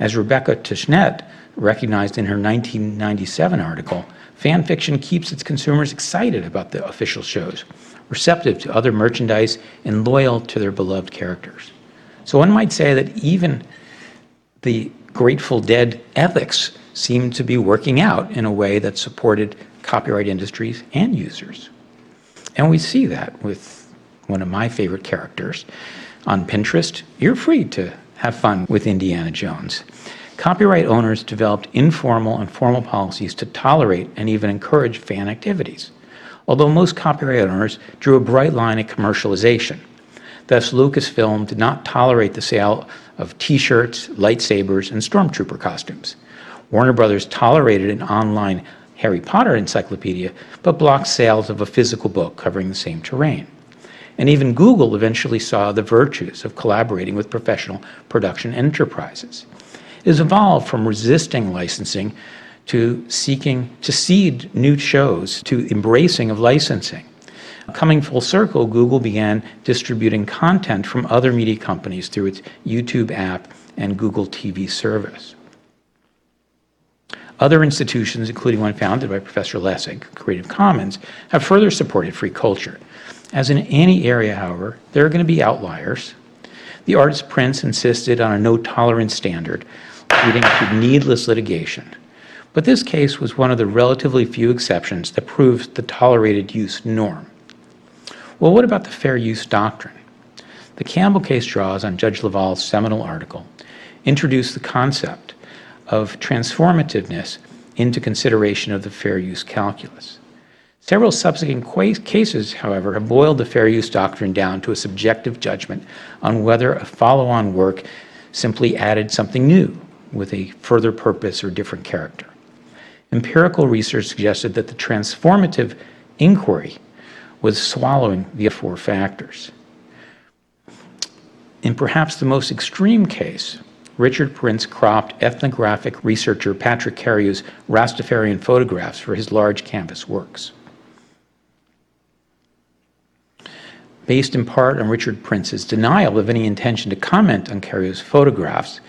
B: As Rebecca Tischnet recognized in her 1997 article, fan fiction keeps its consumers excited about the official shows, receptive to other merchandise, and loyal to their beloved characters. So one might say that even the Grateful Dead ethics seemed to be working out in a way that supported copyright industries and users. And we see that with one of my favorite characters. On Pinterest, you're free to have fun with Indiana Jones. Copyright owners developed informal and formal policies to tolerate and even encourage fan activities, although most copyright owners drew a bright line at commercialization. Thus, Lucasfilm did not tolerate the sale of T-shirts, lightsabers, and stormtrooper costumes. Warner Brothers tolerated an online Harry Potter encyclopedia, but blocked sales of a physical book covering the same terrain. And even Google eventually saw the virtues of collaborating with professional production enterprises. It has evolved from resisting licensing to seeking to seed new shows to embracing of licensing. Coming full circle, Google began distributing content from other media companies through its YouTube app and Google TV service. Other institutions, including one founded by Professor Lessig, Creative Commons, have further supported free culture. As in any area, however, there are going to be outliers. The artist Prince insisted on a no-tolerance standard, leading to needless litigation. But this case was one of the relatively few exceptions that proves the tolerated use norm. Well, what about the fair use doctrine? The Campbell case draws on Judge LaValle's seminal article, introduced the concept of transformativeness into consideration of the fair use calculus. Several subsequent cases, however, have boiled the fair use doctrine down to a subjective judgment on whether a follow-on work simply added something new with a further purpose or different character. Empirical research suggested that the transformative inquiry was swallowing the four factors. In perhaps the most extreme case, Richard Prince cropped ethnographic researcher Patrick Caryu's Rastafarian photographs for his large canvas works. Based in part on Richard Prince's denial of any intention to comment on Caryu's photographs,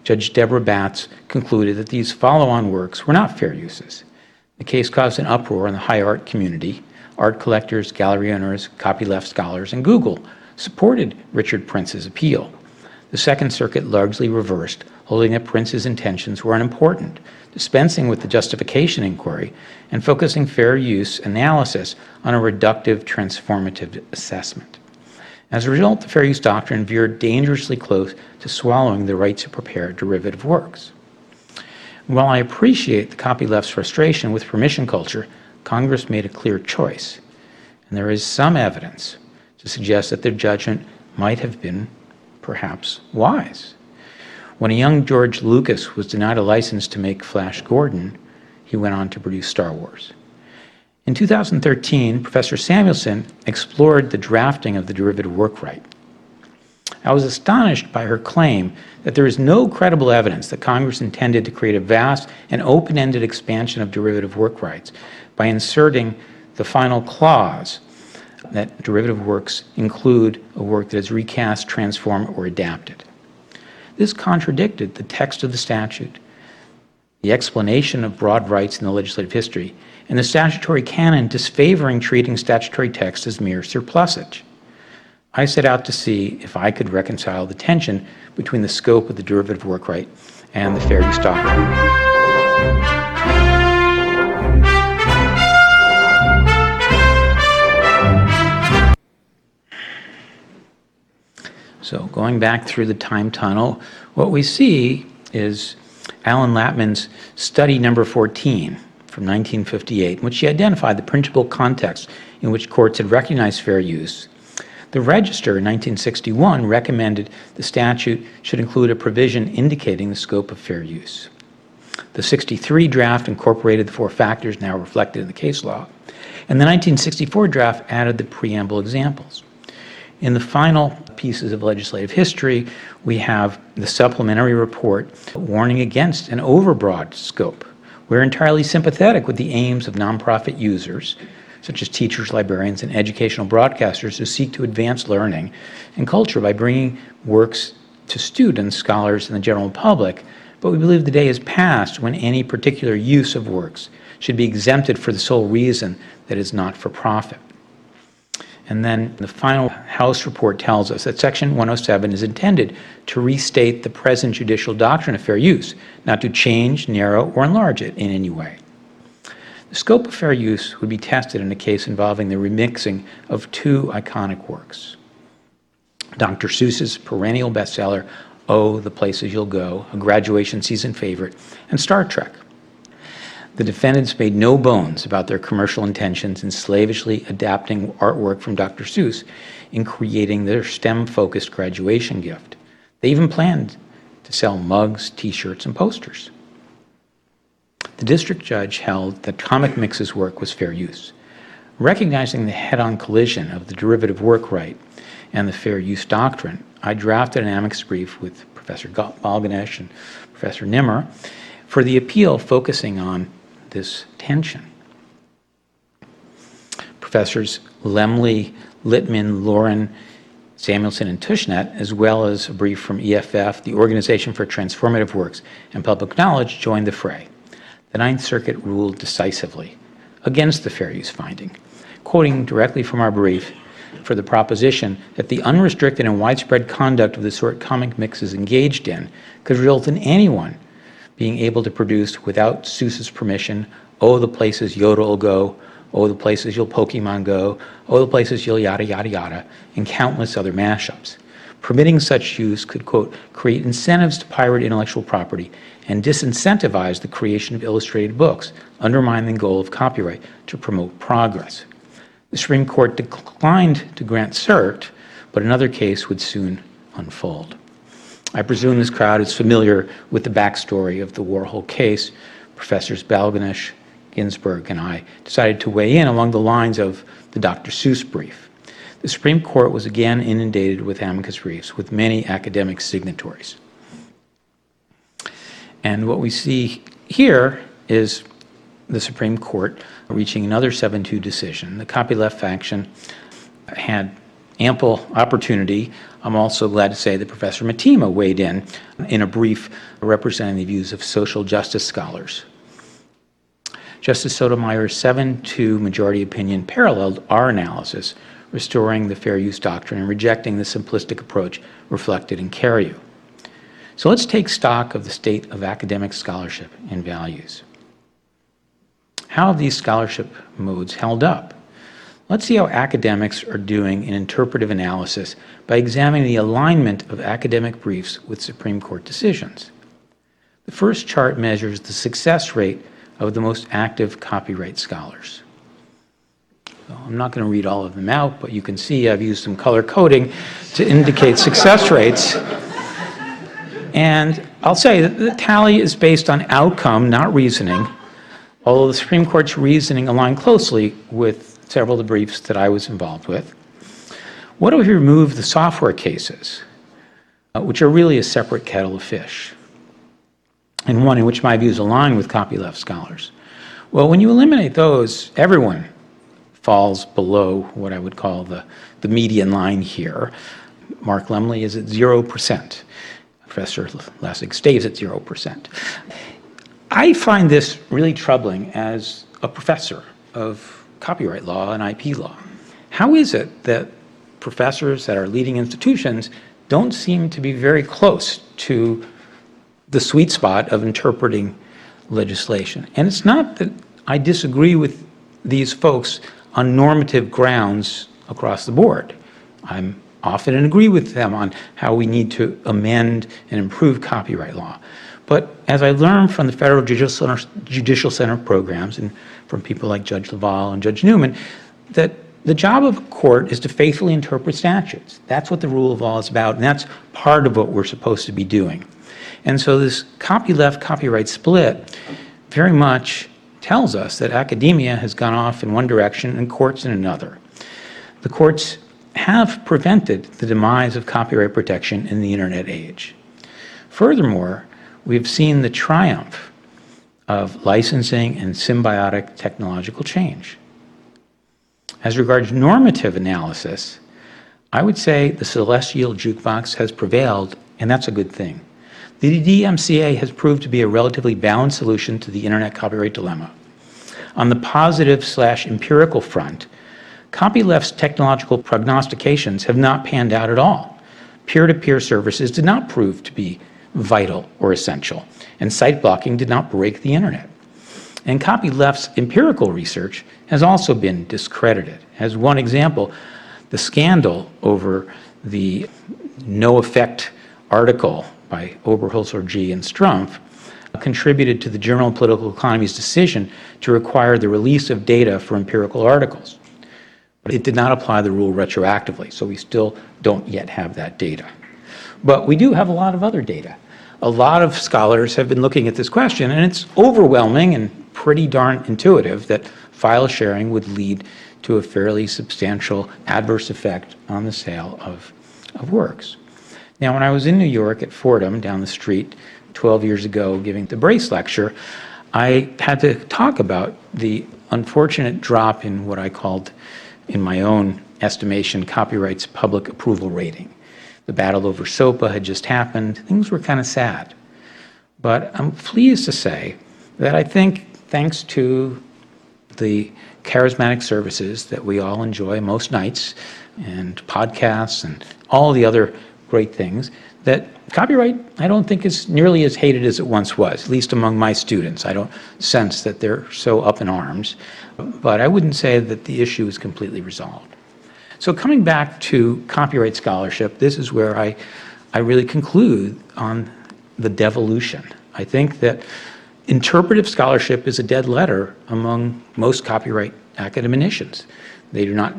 B: Judge Deborah Batts concluded that these follow-on works were not fair uses. The case caused an uproar in the high art community. Art collectors, gallery owners, copyleft scholars, and Google supported Richard Prince's appeal. The Second Circuit largely reversed, holding that Prince's intentions were unimportant, dispensing with the justification inquiry and focusing fair use analysis on a reductive transformative assessment. As a result, the fair use doctrine veered dangerously close to swallowing the right to prepare derivative works. While I appreciate the copyleft's frustration with permission culture, Congress made a clear choice, and there is some evidence to suggest that their judgment might have been perhaps wise. When a young George Lucas was denied a license to make Flash Gordon, he went on to produce Star Wars. In 2013, Professor Samuelson explored the drafting of the derivative work right. I was astonished by her claim that there is no credible evidence that Congress intended to create a vast and open-ended expansion of derivative work rights by inserting the final clause that derivative works include a work that is recast, transformed, or adapted. This contradicted the text of the statute, the explanation of broad rights in the legislative history, and the statutory canon disfavoring treating statutory text as mere surplusage. I set out to see if I could reconcile the tension between the scope of the derivative work right and the fair use doctrine. So going back through the time tunnel, what we see is Alan Latman's study number 14 from 1958, in which he identified the principal context in which courts had recognized fair use. The Register in 1961 recommended the statute should include a provision indicating the scope of fair use. The 63 draft incorporated the four factors now reflected in the case law, and the 1964 draft added the preamble examples. In the final pieces of legislative history, we have the supplementary report warning against an overbroad scope. We're entirely sympathetic with the aims of nonprofit users, such as teachers, librarians, and educational broadcasters who seek to advance learning and culture by bringing works to students, scholars, and the general public, but we believe the day is past when any particular use of works should be exempted for the sole reason that it is not for profit. And then the final House report tells us that Section 107 is intended to restate the present judicial doctrine of fair use, not to change, narrow, or enlarge it in any way. The scope of fair use would be tested in a case involving the remixing of two iconic works. Dr. Seuss's perennial bestseller, Oh, the Places You'll Go, a graduation season favorite, and Star Trek. The defendants made no bones about their commercial intentions in slavishly adapting artwork from Dr. Seuss in creating their STEM-focused graduation gift. They even planned to sell mugs, t-shirts, and posters. The district judge held that Comic Mix's work was fair use. Recognizing the head-on collision of the derivative work right and the fair use doctrine, I drafted an amicus brief with Professor Balganesh and Professor Nimmer for the appeal focusing on this tension. Professors Lemley, Littman, Lauren, Samuelson, and Tushnet, as well as a brief from EFF, the Organization for Transformative Works and Public Knowledge, joined the fray. The Ninth Circuit ruled decisively against the fair use finding, quoting directly from our brief for the proposition that the unrestricted and widespread conduct of the sort Comic Mix is engaged in could result in anyone being able to produce without Seuss's permission, Oh, the Places Yoda will go, Oh, the Places You'll Pokemon go, Oh, the Places You'll yada yada yada, and countless other mashups. Permitting such use could, quote, create incentives to pirate intellectual property and disincentivize the creation of illustrated books, undermining the goal of copyright to promote progress. The Supreme Court declined to grant cert, but another case would soon unfold. I presume this crowd is familiar with the backstory of the Warhol case. Professors Balganesh, Ginsburg, and I decided to weigh in along the lines of the Dr. Seuss brief. The Supreme Court was again inundated with amicus briefs with many academic signatories. And what we see here is the Supreme Court reaching another 7-2 decision. The copyleft faction had ample opportunity. I'm also glad to say that Professor Matima weighed in a brief representing the views of social justice scholars. Justice Sotomayor's 7-2 majority opinion paralleled our analysis, restoring the fair use doctrine and rejecting the simplistic approach reflected in Cariou. So let's take stock of the state of academic scholarship and values. How have these scholarship modes held up? Let's see how academics are doing in interpretive analysis by examining the alignment of academic briefs with Supreme Court decisions. The first chart measures the success rate of the most active copyright scholars. So I'm not going to read all of them out, but you can see I've used some color coding to indicate success rates. And I'll say that the tally is based on outcome, not reasoning, although the Supreme Court's reasoning aligned closely with several of the briefs that I was involved with. What if we remove the software cases, which are really a separate kettle of fish, and one in which my views align with copyleft scholars? Well, when you eliminate those, everyone falls below what I would call the median line here. Mark Lemley is at 0%. Professor Lessig stays at 0%. I find this really troubling as a professor of copyright law and IP law. How is it that professors at our leading institutions don't seem to be very close to the sweet spot of interpreting legislation? And it's not that I disagree with these folks on normative grounds across the board. I'm often and agree with them on how we need to amend and improve copyright law. But as I learned from the Federal Judicial Center programs and from people like Judge LaValle and Judge Newman, that the job of a court is to faithfully interpret statutes. That's what the rule of law is about, and that's part of what we're supposed to be doing. And so this copyleft copyright split very much tells us that academia has gone off in one direction and courts in another. The courts have prevented the demise of copyright protection in the internet age. Furthermore, we've seen the triumph of licensing and symbiotic technological change. As regards normative analysis, I would say the celestial jukebox has prevailed, and that's a good thing. The DMCA has proved to be a relatively balanced solution to the internet copyright dilemma. On the positive/empirical front, copyleft's technological prognostications have not panned out at all. Peer-to-peer services did not prove to be vital or essential, and site blocking did not break the internet. And copyleft's empirical research has also been discredited. As one example, the scandal over the no-effect article by Oberholzer, G. and Strumpf contributed to the Journal of Political Economy's decision to require the release of data for empirical articles. But it did not apply the rule retroactively, so we still don't yet have that data. But we do have a lot of other data. A lot of scholars have been looking at this question, and it's overwhelming and pretty darn intuitive that file sharing would lead to a fairly substantial adverse effect on the sale of works. Now, when I was in New York at Fordham down the street 12 years ago giving the Brace lecture, I had to talk about the unfortunate drop in what I called, in my own estimation, copyright's public approval rating. The battle over SOPA had just happened. Things were kind of sad. But I'm pleased to say that I think, thanks to the charismatic services that we all enjoy most nights, and podcasts, and all the other great things, that copyright, I don't think, is nearly as hated as it once was, at least among my students. I don't sense that they're so up in arms. But I wouldn't say that the issue is completely resolved. So coming back to copyright scholarship, this is where I really conclude on the devolution. I think that interpretive scholarship is a dead letter among most copyright academicians. They do not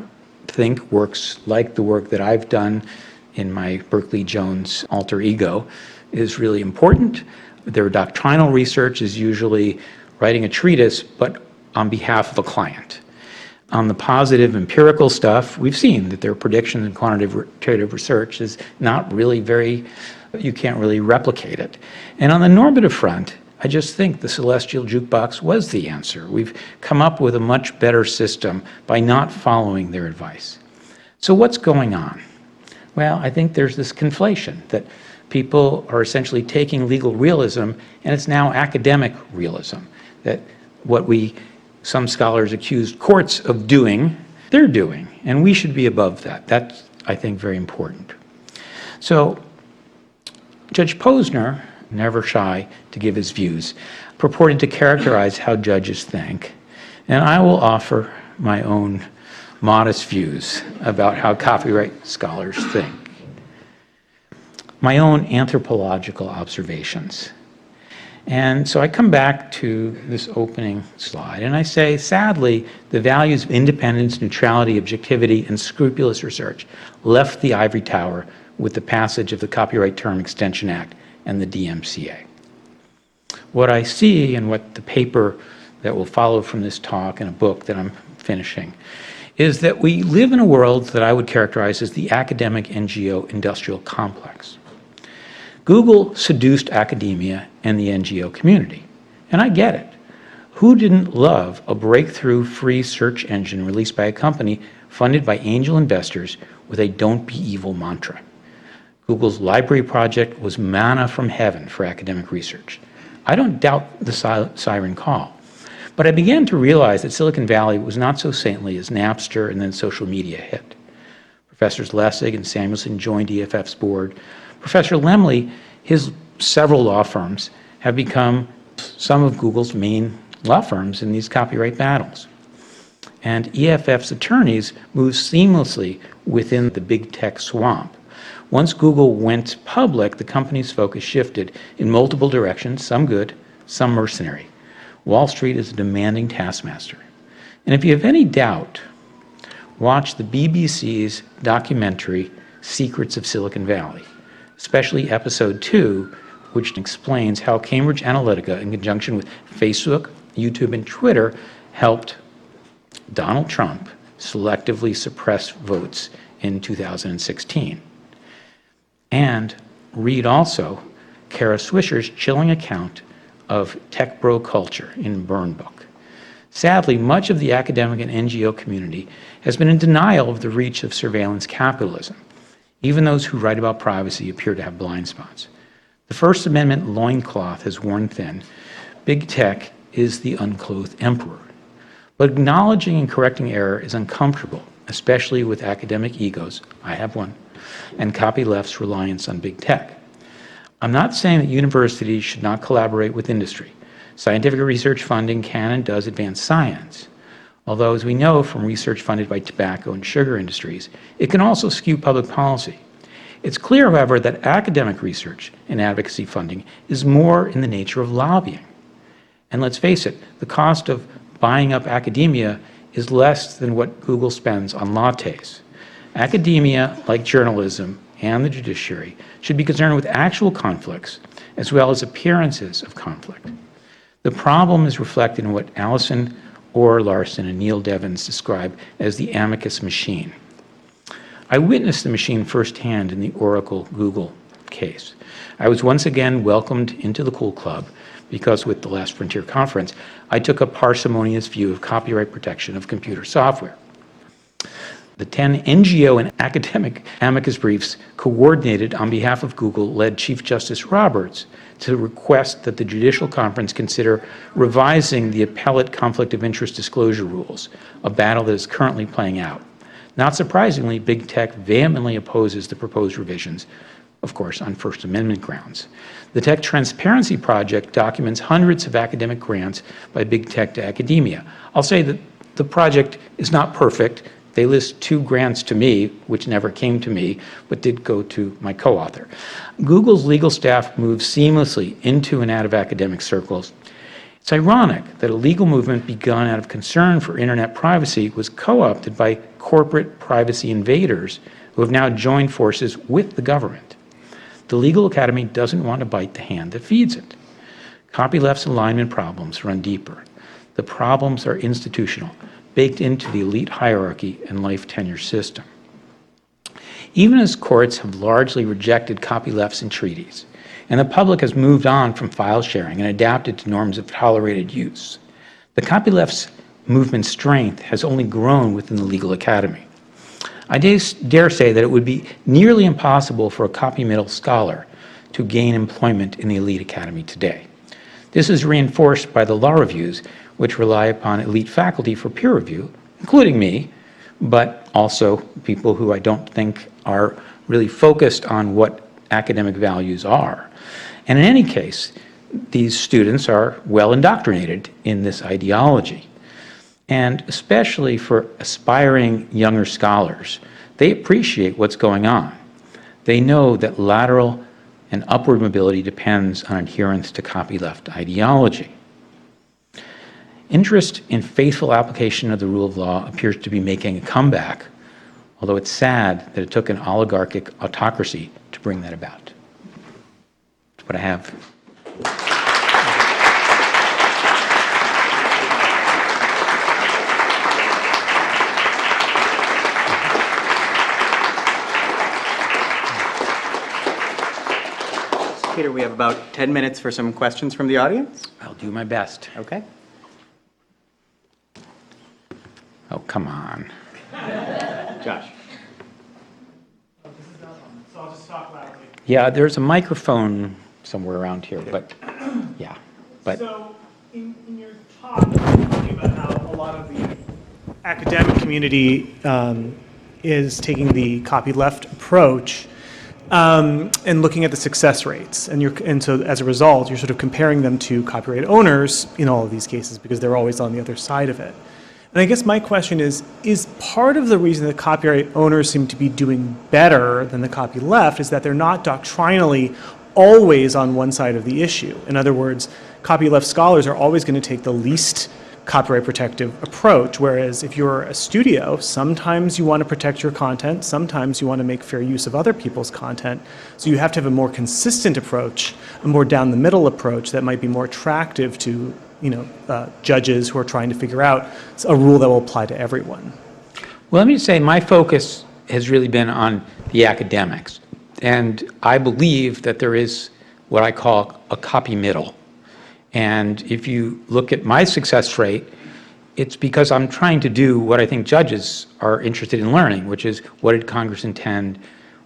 B: think works like the work that I've done in my Berkeley Jones alter ego is really important. Their doctrinal research is usually writing a treatise, but on behalf of a client. On the positive empirical stuff, we've seen that their prediction in quantitative research is not really you can't really replicate it. And on the normative front, I just think the celestial jukebox was the answer. We've come up with a much better system by not following their advice. So what's going on? Well, I think there's this conflation that people are essentially taking legal realism, and it's now academic realism, that what some scholars accused courts of doing, they're doing, and we should be above that. That's, I think, very important. So Judge Posner, never shy to give his views, purported to characterize how judges think, and I will offer my own modest views about how copyright scholars think. My own anthropological observations. And so I come back to this opening slide and I say, sadly, the values of independence, neutrality, objectivity, and scrupulous research left the ivory tower with the passage of the Copyright Term Extension Act and the DMCA. What I see and what the paper that will follow from this talk and a book that I'm finishing is that we live in a world that I would characterize as the academic NGO industrial complex. Google seduced academia and the NGO community, and I get it. Who didn't love a breakthrough free search engine released by a company funded by angel investors with a "don't be evil" mantra? Google's library project was manna from heaven for academic research. I don't doubt the siren call, but I began to realize that Silicon Valley was not so saintly as Napster and then social media hit. Professors Lessig and Samuelson joined EFF's board. Professor Lemley, his several law firms have become some of Google's main law firms in these copyright battles. And EFF's attorneys moved seamlessly within the big tech swamp. Once Google went public, the company's focus shifted in multiple directions, some good, some mercenary. Wall Street is a demanding taskmaster. And if you have any doubt, watch the BBC's documentary, Secrets of Silicon Valley, especially episode 2, which explains how Cambridge Analytica, in conjunction with Facebook, YouTube, and Twitter, helped Donald Trump selectively suppress votes in 2016. And read also Kara Swisher's chilling account of tech bro culture in Burn Book. Sadly, much of the academic and NGO community has been in denial of the reach of surveillance capitalism. Even those who write about privacy appear to have blind spots. The First Amendment loincloth has worn thin. Big tech is the unclothed emperor. But acknowledging and correcting error is uncomfortable, especially with academic egos, I have one, and copyleft's reliance on big tech. I'm not saying that universities should not collaborate with industry. Scientific research funding can and does advance science. Although, as we know from research funded by tobacco and sugar industries, it can also skew public policy. It's clear, however, that academic research and advocacy funding is more in the nature of lobbying. And let's face it, the cost of buying up academia is less than what Google spends on lattes. Academia, like journalism and the judiciary, should be concerned with actual conflicts as well as appearances of conflict. The problem is reflected in what Allison Orr-Larson and Neil Devins describe as the amicus machine. I witnessed the machine firsthand in the Oracle-Google case. I was once again welcomed into the Cool Club because with the Last Frontier Conference, I took a parsimonious view of copyright protection of computer software. The 10 NGO and academic amicus briefs coordinated on behalf of Google led Chief Justice Roberts to request that the Judicial Conference consider revising the appellate conflict of interest disclosure rules, a battle that is currently playing out. Not surprisingly, big tech vehemently opposes the proposed revisions, of course, on First Amendment grounds. The Tech Transparency Project documents hundreds of academic grants by big tech to academia. I'll say that the project is not perfect. They list 2 grants to me, which never came to me, but did go to my co-author. Google's legal staff moves seamlessly into and out of academic circles. It's ironic that a legal movement begun out of concern for internet privacy was co-opted by corporate privacy invaders who have now joined forces with the government. The legal academy doesn't want to bite the hand that feeds it. Copyleft's alignment problems run deeper. The problems are institutional, baked into the elite hierarchy and life tenure system. Even as courts have largely rejected copylefts and treaties, and the public has moved on from file sharing and adapted to norms of tolerated use, the copyleft's movement strength has only grown within the legal academy. I dare say that it would be nearly impossible for a copy middle scholar to gain employment in the elite academy today. This is reinforced by the law reviews, which rely upon elite faculty for peer review, including me, but also people who I don't think are really focused on what academic values are. And in any case, these students are well indoctrinated in this ideology. And especially for aspiring younger scholars, they appreciate what's going on. They know that lateral and upward mobility depends on adherence to copyleft ideology. Interest in faithful application of the rule of law appears to be making a comeback, although it's sad that it took an oligarchic autocracy to bring that about. That's what I have.
A: Peter, we have about 10 minutes for some questions from the audience.
B: I'll do my best.
A: Okay.
B: Oh, come on.
A: Josh.
C: So I'll just talk loudly.
B: Yeah, there's a microphone somewhere around here, but yeah. But
C: So in your talk, you're talking about how a lot of the academic community is taking the copyleft approach and looking at the success rates. And so as a result, you're sort of comparing them to copyright owners in all of these cases because they're always on the other side of it. And I guess my question is part of the reason that copyright owners seem to be doing better than the copyleft is that they're not doctrinally always on one side of the issue? In other words, copyleft scholars are always going to take the least copyright protective approach, whereas if you're a studio, sometimes you want to protect your content, sometimes you want to make fair use of other people's content. So you have to have a more consistent approach, a more down the middle approach that might be more attractive to judges who are trying to figure out a rule that will apply to everyone.
B: well, let me say my focus has really been on the academics. And I believe that there is what I call a copy middle. And if you look at my success rate, it's because I'm trying to do what I think judges are interested in learning, which is what did Congress intend,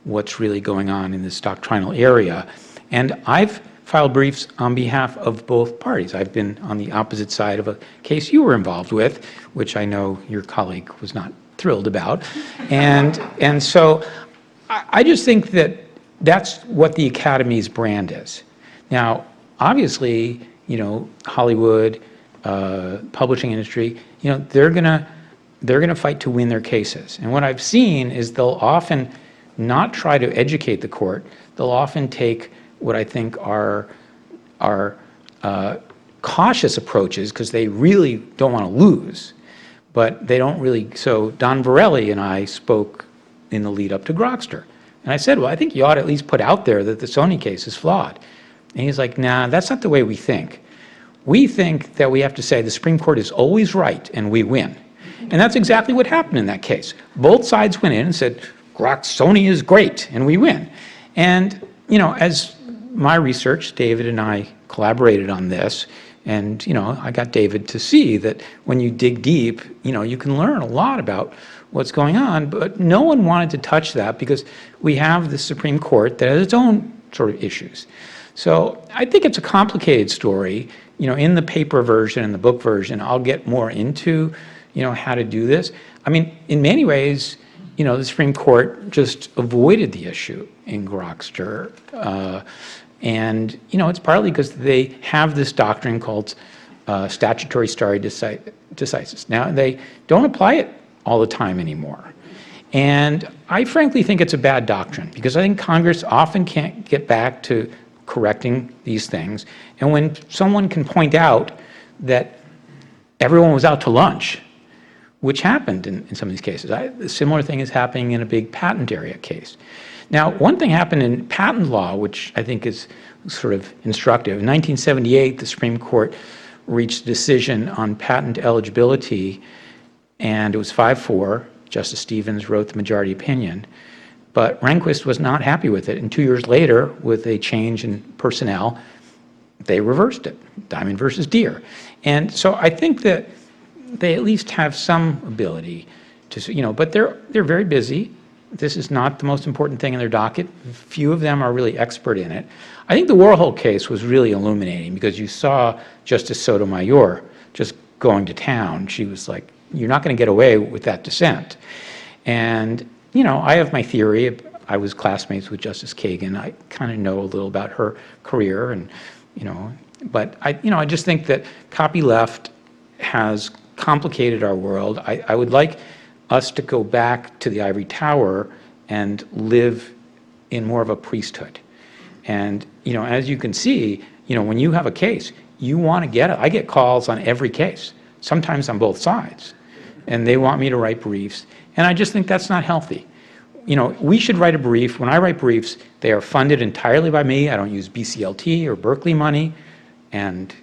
B: what's really going on in this doctrinal area. And I've filed briefs on behalf of both parties. I've been on the opposite side of a case you were involved with, which I know your colleague was not thrilled about. And so I just think that that's what the Academy's brand is. Now, obviously, Hollywood, publishing industry, they're gonna fight to win their cases. And what I've seen is they'll often not try to educate the court. They'll often take what I think are cautious approaches because they really don't want to lose, but they don't really. So Don Varelli and I spoke in the lead up to Grokster. And I said, well, I think you ought to at least put out there that the Sony case is flawed. And he's like, nah, that's not the way we think. We think that we have to say the Supreme Court is always right and we win. And that's exactly what happened in that case. Both sides went in and said, Sony is great and we win. And, as my research, David and I collaborated on this. And, I got David to see that when you dig deep, you can learn a lot about what's going on. But no one wanted to touch that because we have the Supreme Court that has its own sort of issues. So I think it's a complicated story. In the paper version and the book version, I'll get more into, how to do this. I mean, in many ways, the Supreme Court just avoided the issue in Grokster. And, it's partly because they have this doctrine called statutory stare decisis. Now, they don't apply it all the time anymore. And I frankly think it's a bad doctrine because I think Congress often can't get back to correcting these things. And when someone can point out that everyone was out to lunch, which happened in some of these cases. A similar thing is happening in a big patent area case. Now, one thing happened in patent law, which I think is sort of instructive. In 1978, the Supreme Court reached a decision on patent eligibility, and it was 5-4. Justice Stevens wrote the majority opinion. But Rehnquist was not happy with it, and 2 years later, with a change in personnel, they reversed it, Diamond versus Deere. And so I think that they at least have some ability to, but they're very busy. This is not the most important thing in their docket. Few of them are really expert in it. I think the Warhol case was really illuminating because you saw Justice Sotomayor just going to town. She was like, you're not going to get away with that dissent. And, I have my theory. I was classmates with Justice Kagan. I kind of know a little about her career and, but I just think that copyleft has complicated our world. I would like us to go back to the ivory tower and live in more of a priesthood. And, as you can see, when you have a case, you want to get it. I get calls on every case, sometimes on both sides, and they want me to write briefs. And I just think that's not healthy. We should write a brief. When I write briefs, they are funded entirely by me. I don't use BCLT or Berkeley money. And,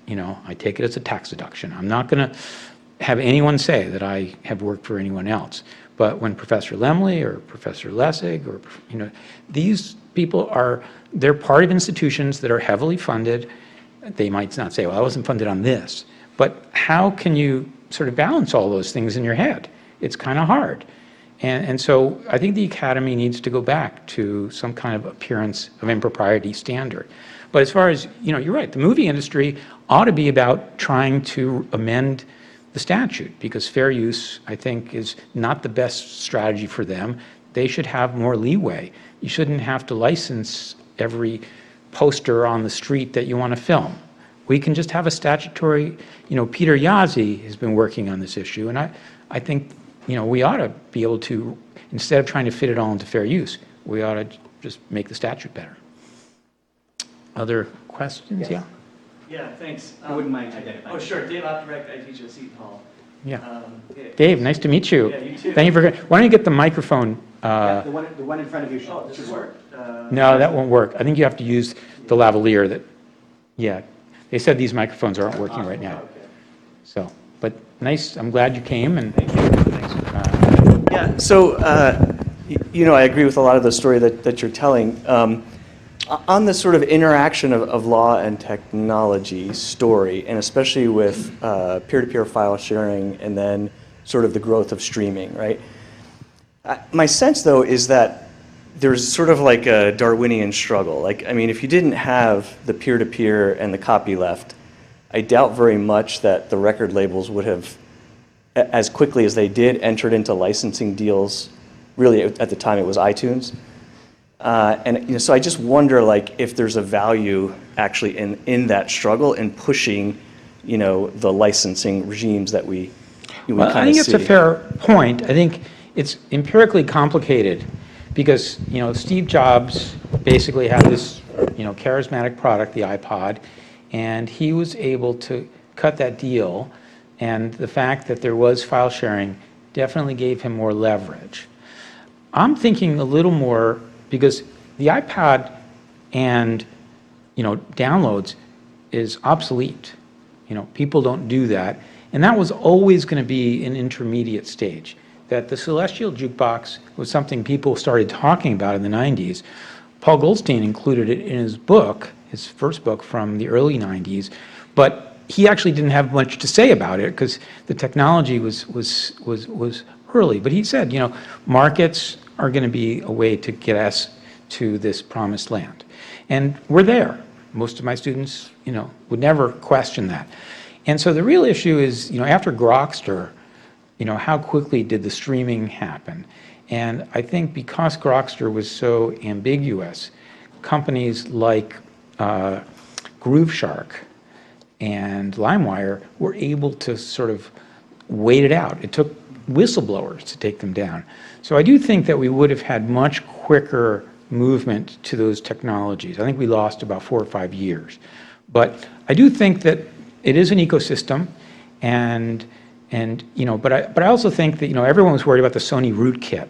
B: I take it as a tax deduction. I'm not going to have anyone say that I have worked for anyone else. But when Professor Lemley or Professor Lessig or, these people they're part of institutions that are heavily funded. They might not say, well, I wasn't funded on this. But how can you sort of balance all those things in your head? It's kind of hard. And so I think the Academy needs to go back to some kind of appearance of impropriety standard. But as far as, you're right, the movie industry ought to be about trying to amend the statute, because fair use, I think, is not the best strategy for them. They should have more leeway. You shouldn't have to license every poster on the street that you want to film. We can just have a statutory, Peter Yazzie has been working on this issue, and I think, we ought to be able to, instead of trying to fit it all into fair use, we ought to just make the statute better. Other questions? Yeah?
D: Yeah, thanks.
A: I wouldn't mind identifying.
D: Oh, sure. Dave Opdirect, I teach at Seton Hall.
B: Yeah.
D: Yeah.
B: Dave, nice to meet you.
D: Yeah, you too.
B: Thank you for, why don't you get the microphone?
A: The one in front of you
D: Oh, does
A: should
D: this
A: work.
D: work?
B: No, that won't work. I think you have to use the lavalier that, yeah. They said these microphones aren't working right now.
D: Okay.
B: So, but nice, I'm glad you came, and
D: Yeah, so, I agree with a lot of the story that you're telling. On the sort of interaction of law and technology story, and especially with peer-to-peer file sharing and then sort of the growth of streaming, right? My sense, though, is that there's sort of like a Darwinian struggle. Like, I mean, if you didn't have the peer-to-peer and the copyleft, I doubt very much that the record labels would have, as quickly as they did, entered into licensing deals. Really, at the time, it was iTunes. And so I just wonder, like, if there's a value actually in that struggle in pushing, the licensing regimes that we kind of see.
B: I think it's a fair point. I think it's empirically complicated because, Steve Jobs basically had this, charismatic product, the iPod, and he was able to cut that deal. And the fact that there was file sharing definitely gave him more leverage. I'm thinking a little more because the iPod and, downloads is obsolete. People don't do that. And that was always going to be an intermediate stage. That the celestial jukebox was something people started talking about in the 90s. Paul Goldstein included it in his book, his first book from the early 90s, but he actually didn't have much to say about it because the technology was early. But he said, markets are going to be a way to get us to this promised land. And we're there. Most of my students, would never question that. And so the real issue is, after Grokster, how quickly did the streaming happen? And I think because Grokster was so ambiguous, companies like Grooveshark and LimeWire were able to sort of wait it out. It took whistleblowers to take them down. So I do think that we would have had much quicker movement to those technologies. I think we lost about 4 or 5 years. But I do think that it is an ecosystem, and but I also think that everyone was worried about the Sony rootkit,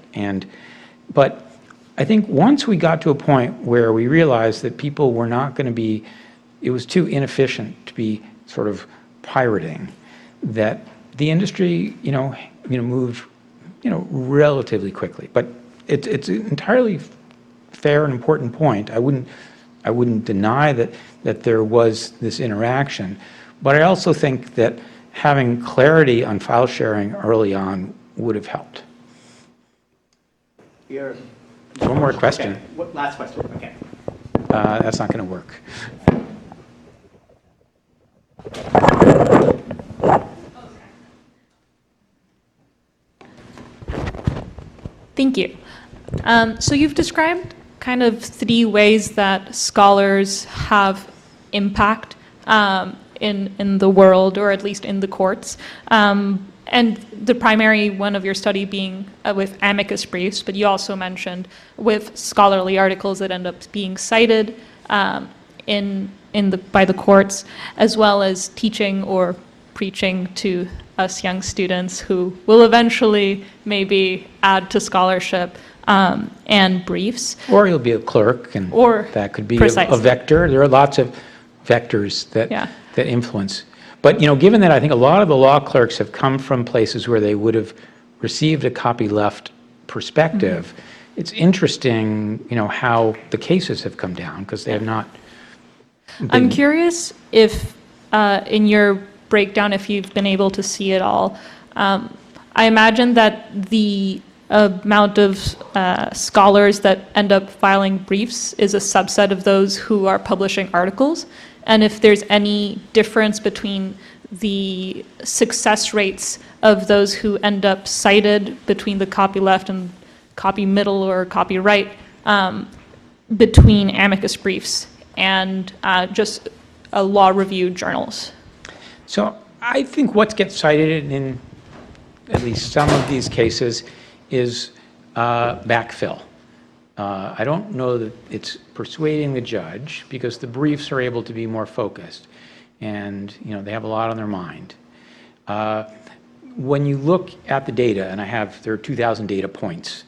B: but I think once we got to a point where we realized that people were not going to be, it was too inefficient to be sort of pirating, that the industry moved relatively quickly. But it's an entirely fair and important point. I wouldn't deny that there was this interaction, but I also think that having clarity on file sharing early on would have helped. One more question.
A: Okay. Last question. Okay.
B: That's not going to work.
E: Thank you. So you've described kind of 3 ways that scholars have impact in the world, or at least in the courts. and the primary one of your study being with amicus briefs, but you also mentioned with scholarly articles that end up being cited by the courts, as well as teaching or preaching to us young students who will eventually maybe add to scholarship and briefs.
B: Or you'll be a clerk, and
E: Or
B: that could be a
E: precisely.
B: vector. There are lots of vectors that
E: Yeah.
B: that influence. But given that I think a lot of the law clerks have come from places where they would have received a copyleft perspective, it's interesting, how the cases have come down because they have not.
E: I'm curious if, in your breakdown, if you've been able to see it all. I imagine that the amount of scholars that end up filing briefs is a subset of those who are publishing articles, and if there's any difference between the success rates of those who end up cited between the copyleft and copy middle or copyright between amicus briefs and just law review journals.
B: So I think what gets cited in at least some of these cases is backfill. I don't know that it's persuading the judge because the briefs are able to be more focused and they have a lot on their mind. When you look at the data, and there are 2,000 data points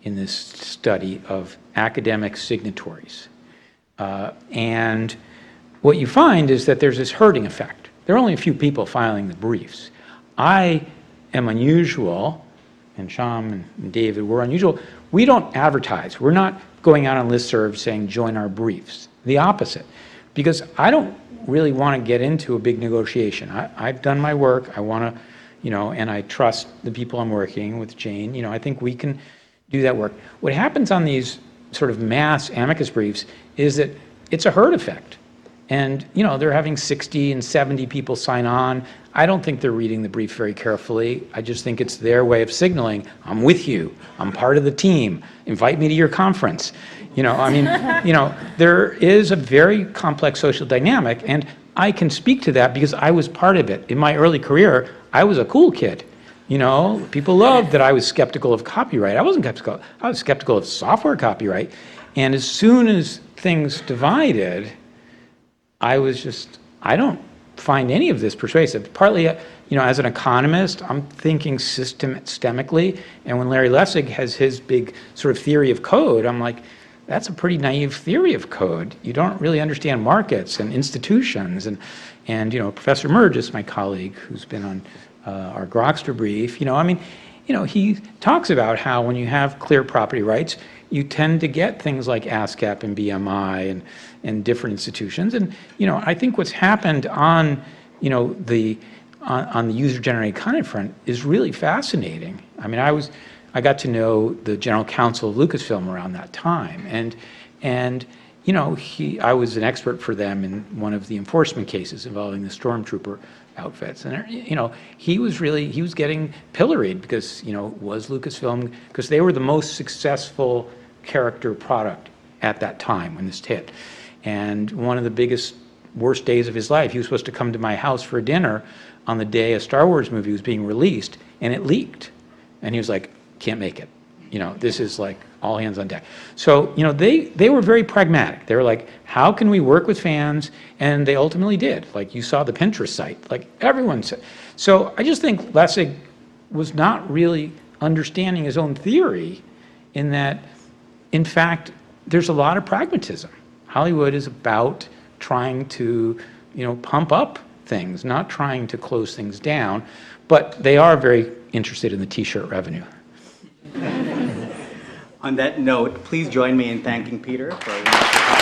B: in this study of academic signatories, and what you find is that there's this herding effect. There are only a few people filing the briefs. I am unusual, and Sham and David, we're unusual. We don't advertise. We're not going out on listservs saying, join our briefs. The opposite. Because I don't really want to get into a big negotiation. I've done my work. I want to, and I trust the people I'm working with, Jane. I think we can do that work. What happens on these sort of mass amicus briefs is that it's a herd effect. And, they're having 60 and 70 people sign on. I don't think they're reading the brief very carefully. I just think it's their way of signaling, I'm with you. I'm part of the team. Invite me to your conference. There is a very complex social dynamic, and I can speak to that because I was part of it. In my early career, I was a cool kid. People loved that I was skeptical of copyright. I wasn't skeptical. I was skeptical of software copyright. And as soon as things divided, I don't find any of this persuasive. Partly, as an economist, I'm thinking systemically, and when Larry Lessig has his big sort of theory of code, I'm like, that's a pretty naive theory of code. You don't really understand markets and institutions, and Professor Mergis, my colleague, who's been on our Grokster brief, he talks about how when you have clear property rights, you tend to get things like ASCAP and BMI and different institutions. And, I think what's happened on, the user-generated content front is really fascinating. I got to know the general counsel of Lucasfilm around that time. And I was an expert for them in one of the enforcement cases involving the stormtrooper outfits. And, he was getting pilloried because, was Lucasfilm, because they were the most successful character product at that time when this hit. And one of the worst days of his life, he was supposed to come to my house for dinner on the day a Star Wars movie was being released, and it leaked. And he was like, can't make it. This is like all hands on deck. So, they were very pragmatic. They were like, how can we work with fans? And they ultimately did. Like you saw the Pinterest site, like everyone said. So I just think Lessig was not really understanding his own theory in that, in fact, there's a lot of pragmatism. Hollywood is about trying to, pump up things, not trying to close things down, but they are very interested in the t-shirt revenue.
A: On that note, please join me in thanking Peter for a wonderful